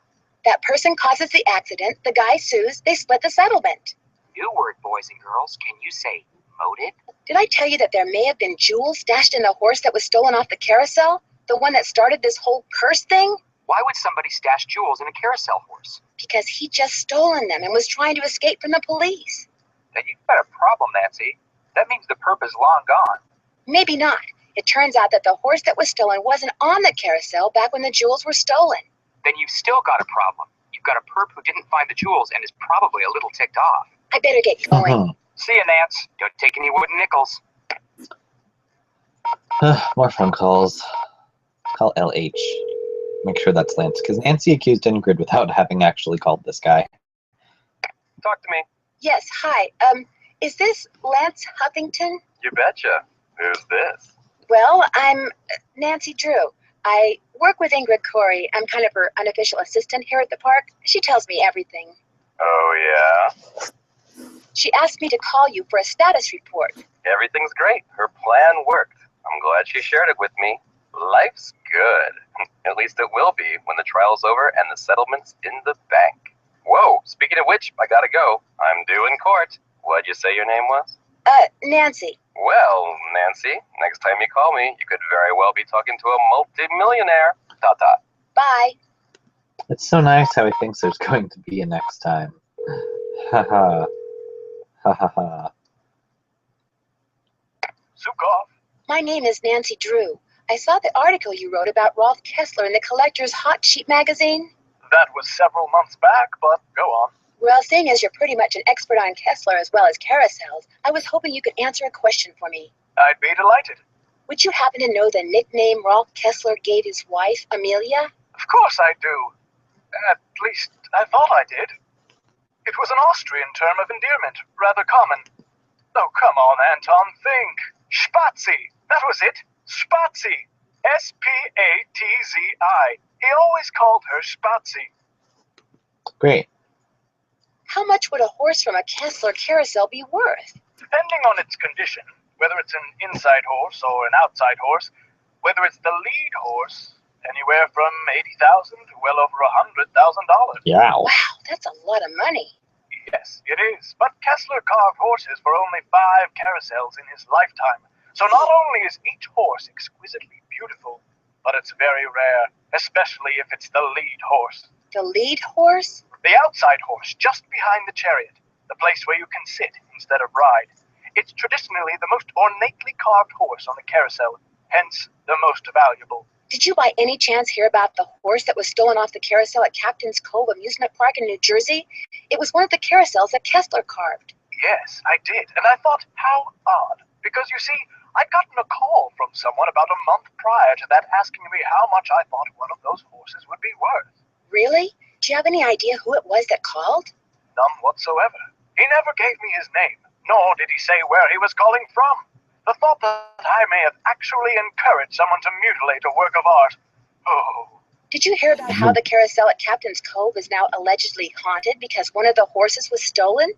B: That person causes the accident, the guy sues, they split the settlement.
F: New word, boys and girls. Can you say motive?
B: Did I tell you that there may have been jewels stashed in the horse that was stolen off the carousel? The one that started this whole curse thing?
F: Why would somebody stash jewels in a carousel horse?
B: Because he'd just stolen them and was trying to escape from the police.
F: Then you've got a problem, Nancy. That means the perp is long gone.
B: Maybe not. It turns out that the horse that was stolen wasn't on the carousel back when the jewels were stolen.
F: Then you've still got a problem. You've got a perp who didn't find the jewels and is probably a little ticked off.
B: I better get going.
F: See you, Nance. Don't take any wooden nickels.
A: More phone calls. Call LH. Make sure that's Lance, because Nancy accused Ingrid without having actually called this guy.
F: Talk to me.
B: Yes, hi. Is this Lance Huffington?
F: You betcha. Who's this?
B: Well, I'm Nancy Drew. I work with Ingrid Corey. I'm kind of her unofficial assistant here at the park. She tells me everything.
F: Oh, yeah?
B: She asked me to call you for a status report.
F: Everything's great. Her plan worked. I'm glad she shared it with me. Life's good. At least it will be when the trial's over and the settlement's in the bank. Whoa, speaking of which, I gotta go. I'm due in court. What'd you say your name was?
B: Nancy.
F: Well, Nancy, next time you call me, you could very well be talking to a multi-millionaire. Dot dot.
B: Bye.
A: It's so nice how he thinks there's going to be a next time. Ha ha. Ha ha ha.
F: Zukov.
B: My name is Nancy Drew. I saw the article you wrote about Rolf Kessler in the Collector's Hot Sheet magazine.
F: That was several months back, but go on.
B: Well, seeing as you're pretty much an expert on Kessler as well as carousels, I was hoping you could answer a question for me.
F: I'd be delighted.
B: Would you happen to know the nickname Rolf Kessler gave his wife, Amelia?
F: Of course I do. At least, I thought I did. It was an Austrian term of endearment, rather common. Oh, come on, Anton, think. Spazi. That was it. Spazi. S-P-A-T-Z-I. He always called her Spazi.
A: Great.
B: How much would a horse from a Kessler carousel be worth?
F: Depending on its condition, whether it's an inside horse or an outside horse, whether it's the lead horse, anywhere from $80,000 to well over $100,000.
A: Yeah.
B: Wow, that's a lot of money.
F: Yes, it is. But Kessler carved horses for only 5 carousels in his lifetime. So not only is each horse exquisitely beautiful, but it's very rare, especially if it's the lead horse.
B: The lead horse?
F: The outside horse, just behind the chariot, the place where you can sit instead of ride. It's traditionally the most ornately carved horse on the carousel, hence the most valuable.
B: Did you by any chance hear about the horse that was stolen off the carousel at Captain's Cove Amusement Park in New Jersey? It was one of the carousels that Kessler carved.
F: Yes, I did, and I thought, how odd. Because you see, I'd gotten a call from someone about a month prior to that asking me how much I thought one of those horses would be worth.
B: Really? Do you have any idea who it was that called?
F: None whatsoever. He never gave me his name, nor did he say where he was calling from. The thought that I may have actually encouraged someone to mutilate a work of art. Oh.
B: Did you hear about how the carousel at Captain's Cove is now allegedly haunted because one of the horses was stolen?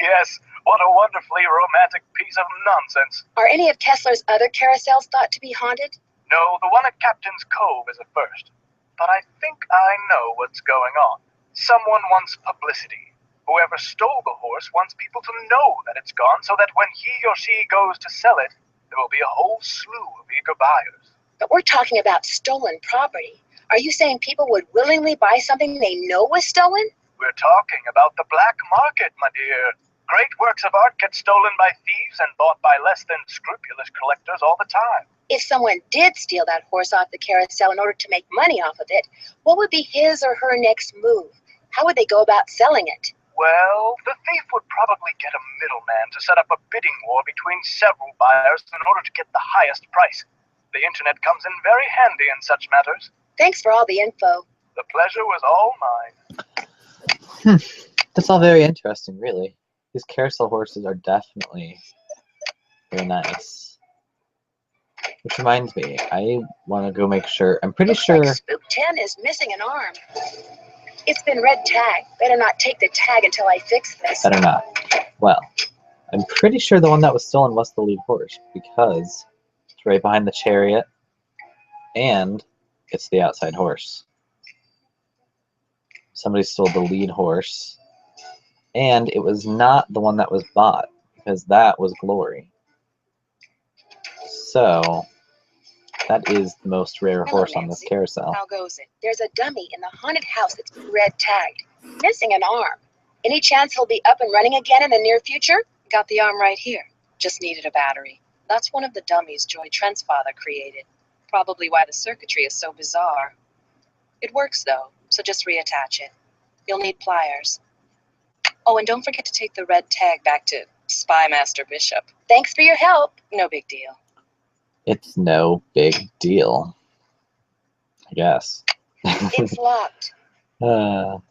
F: Yes, What a wonderfully romantic piece of nonsense.
B: Are any of Kessler's other carousels thought to be haunted?
F: No, the one at Captain's Cove is a first. But I think I know what's going on. Someone wants publicity. Whoever stole the horse wants people to know that it's gone so that when he or she goes to sell it, there will be a whole slew of eager buyers.
B: But we're talking about stolen property. Are you saying people would willingly buy something they know was stolen?
F: We're talking about the black market, my dear. Great works of art get stolen by thieves and bought by less than scrupulous collectors all the time.
B: If someone did steal that horse off the carousel in order to make money off of it, what would be his or her next move? How would they go about selling it?
F: Well, the thief would probably get a middleman to set up a bidding war between several buyers in order to get the highest price. The internet comes in very handy in such matters.
B: Thanks for all the info.
F: The pleasure was all mine.
A: That's all very interesting, really. These carousel horses are definitely very nice. Which reminds me, I want to go make sure. I'm pretty sure.
B: Like Spook 10 is missing an arm. It's been red tagged. Better not take the tag until I fix this.
A: Better not. Well, I'm pretty sure the one that was stolen was the lead horse because it's right behind the chariot and it's the outside horse. Somebody stole the lead horse and it was not the one that was bought because that was Glory. So that is the most rare horse on this carousel.
H: How goes it?
B: There's a dummy in the haunted house that's red tagged, missing an arm. Any chance he'll be up and running again in the near future?
H: Got the arm right here. Just needed a battery. That's one of the dummies Joy Trent's father created. Probably why the circuitry is so bizarre. It works though, so just reattach it. You'll need pliers. Oh, and don't forget to take the red tag back to Spy Master Bishop.
B: Thanks for your help.
H: No big deal.
A: It's no big deal, I guess.
B: It's locked.
A: Whoa.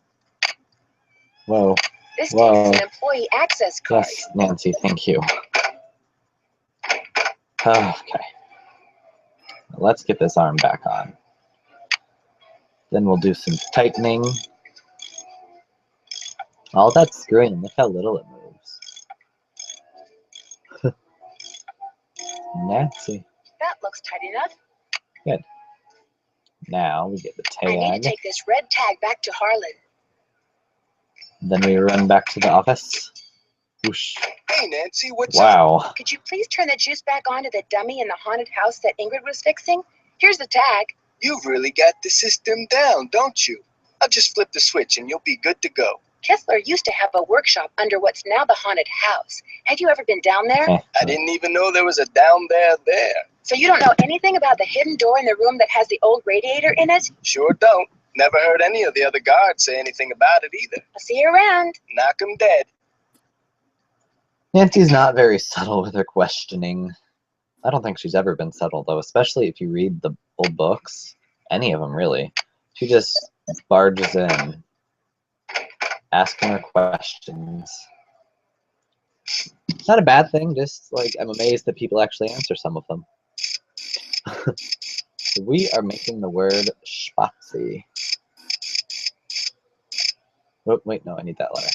B: This
A: Whoa.
B: takes an employee access card.
A: Yes, Nancy, thank you. Okay. Let's get this arm back on. Then we'll do some tightening. All that screwing, look how little it moves. Nancy.
B: That looks tight enough.
A: Good. Now we get the
B: I need
A: tag.
B: to take this red tag back to Harlan.
A: Then we run back to the office. Whoosh.
C: Hey, Nancy, what's up?
A: Wow.
B: Could you please turn the juice back on to the dummy in the haunted house that Ingrid was fixing? Here's the tag.
C: You've really got the system down, don't you? I'll just flip the switch and you'll be good to go.
B: Kessler used to have a workshop under what's now the haunted house. Have you ever been down there?
C: I didn't even know there was a down there.
B: So you don't know anything about the hidden door in the room that has the old radiator in it?
C: Sure don't. Never heard any of the other guards say anything about it either.
B: I'll see you around.
C: Knock 'em dead.
A: Nancy's not very subtle with her questioning. I don't think she's ever been subtle, though, especially if you read the old books. Any of them, really. She just barges in, asking her questions. It's not a bad thing, just, like, I'm amazed that people actually answer some of them. We are making the word spazi. Oh, wait, no, I need that letter.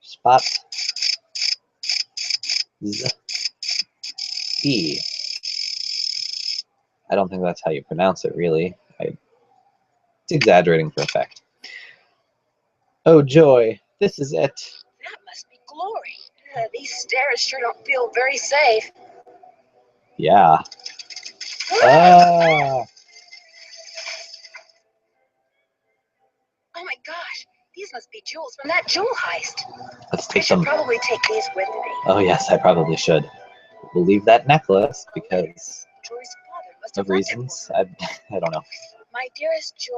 A: Spot. E. I don't think that's how you pronounce it, really. It's exaggerating for effect. Oh, joy. This is it.
B: That must be Glory. These stairs sure don't feel very safe.
A: Yeah. Ah.
B: Oh my gosh, these must be jewels from that jewel heist.
A: Let's
B: I
A: take
B: should
A: them.
B: probably take these with me.
A: Oh, yes, I probably should. We'll leave that necklace because
B: Joy's father must
A: of
B: have wanted
A: reasons.
B: one.
A: I don't know.
B: My dearest Joy,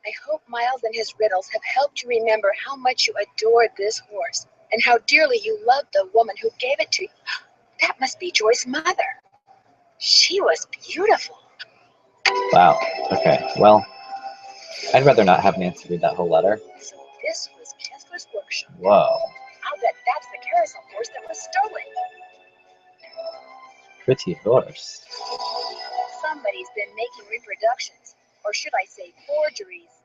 B: I hope Miles and his riddles have helped you remember how much you adored this horse and how dearly you loved the woman who gave it to you. That must be Joy's mother. She was beautiful.
A: Wow. Okay. Well, I'd rather not have Nancy read that whole letter.
B: So this was Kessler's workshop.
A: Whoa.
B: I'll bet that's the carousel horse that was stolen.
A: Pretty horse.
B: Somebody's been making reproductions, or should I say forgeries.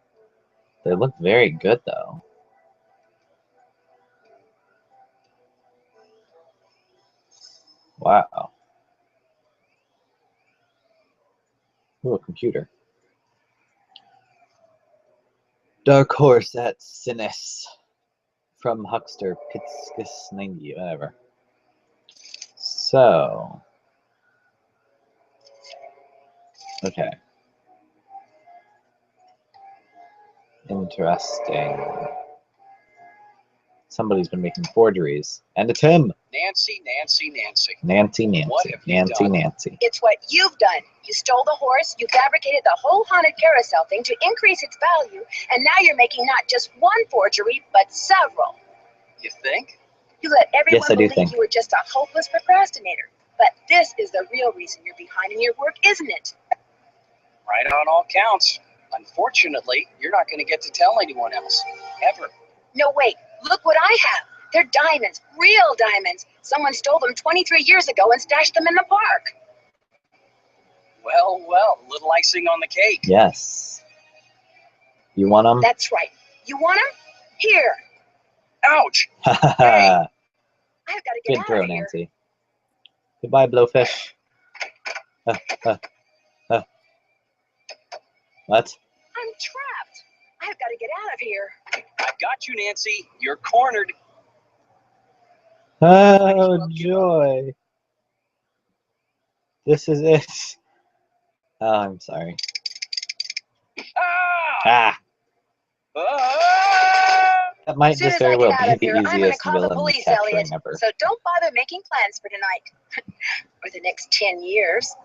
A: They look very good, though. Wow. Ooh, a computer. Dark Horse at Sinis. From Huckster Pitskis 90, whatever. So. Okay. Interesting. Somebody's been making forgeries. And it's him!
I: Nancy, Nancy, Nancy.
A: Nancy,
I: What
A: Nancy.
I: have you
A: Nancy,
I: done?
A: Nancy.
B: It's what you've done. You stole the horse, you fabricated the whole haunted carousel thing to increase its value, and now you're making not just one forgery, but several.
I: You think?
B: You let everyone
A: Yes, I do
B: believe
A: think.
B: you were just a hopeless procrastinator. But this is the real reason you're behind in your work, isn't it?
I: Right on all counts. Unfortunately, you're not going to get to tell anyone else. Ever.
B: No, wait. Look what I have. They're diamonds. Real diamonds. Someone stole them 23 years ago and stashed them in the park.
I: Well, well, a little icing on the cake.
A: Yes. You want them?
B: That's right. You want them? Here.
I: Ouch!
B: I've got to get
A: Good
B: out
A: throw,
B: of here.
A: Nancy. Goodbye, Blowfish. What?
B: I'm trapped. I've got to get out of here.
I: I've got you, Nancy. You're cornered.
A: Oh, joy. This is it. Oh, I'm sorry.
I: Ah!
A: Ah!
I: Ah!
A: That might
B: As soon
A: just
B: as I
A: very
B: get
A: well
B: out
A: be
B: of
A: the
B: here, I'm going to
A: easiest
B: call the
A: villain
B: police,
A: capturing
B: Elliot.
A: ever.
B: So don't bother making plans for tonight. Or the next 10 years.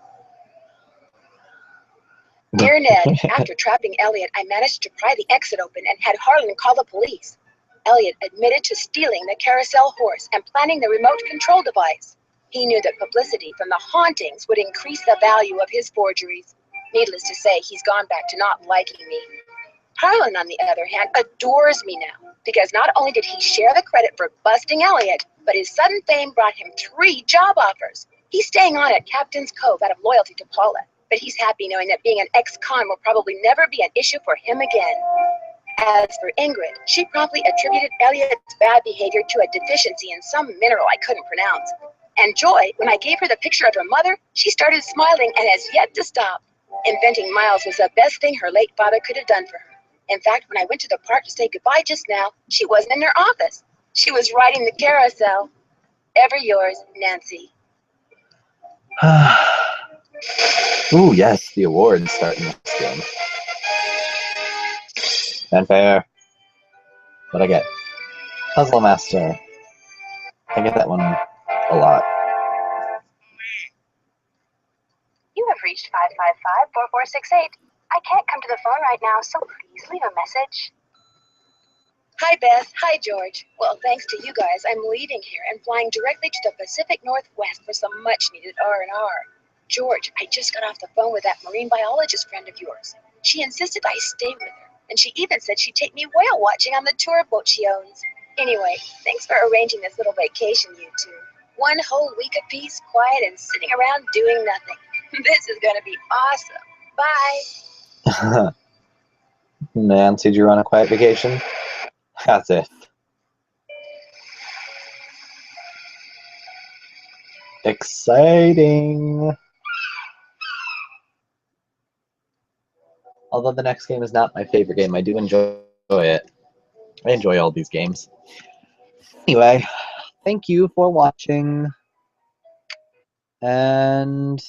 B: Dear Ned, after trapping Elliot, I managed to pry the exit open and had Harlan call the police. Elliot admitted to stealing the carousel horse and planning the remote control device. He knew that publicity from the hauntings would increase the value of his forgeries. Needless to say, he's gone back to not liking me. Harlan, on the other hand, adores me now, because not only did he share the credit for busting Elliot, but his sudden fame brought him 3 job offers. He's staying on at Captain's Cove out of loyalty to Paula, but he's happy knowing that being an ex-con will probably never be an issue for him again. As for Ingrid, she promptly attributed Elliot's bad behavior to a deficiency in some mineral I couldn't pronounce. And Joy, when I gave her the picture of her mother, she started smiling and has yet to stop. Inventing Miles was the best thing her late father could have done for her. In fact, when I went to the park to say goodbye just now, she wasn't in her office. She was riding the carousel. Ever yours, Nancy.
A: Ooh, yes, the awards starting this game. Fanfare. What'd I get? Puzzle Master. I get that one a lot.
E: You have reached 555-4468. I can't come to the phone right now, so please leave a message.
B: Hi, Beth. Hi, George. Well, thanks to you guys, I'm leaving here and flying directly to the Pacific Northwest for some much-needed R&R. George, I just got off the phone with that marine biologist friend of yours. She insisted I stay with her, and she even said she'd take me whale watching on the tour boat she owns. Anyway, thanks for arranging this little vacation, you two. 1 whole week of peace, quiet, and sitting around doing nothing. This is going to be awesome. Bye.
A: Nancy, did you run a quiet vacation? As if. Exciting! Although the next game is not my favorite game, I do enjoy it. I enjoy all these games. Anyway, thank you for watching. And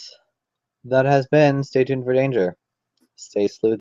A: that has been Stay Tuned for Danger. Stay sleuth.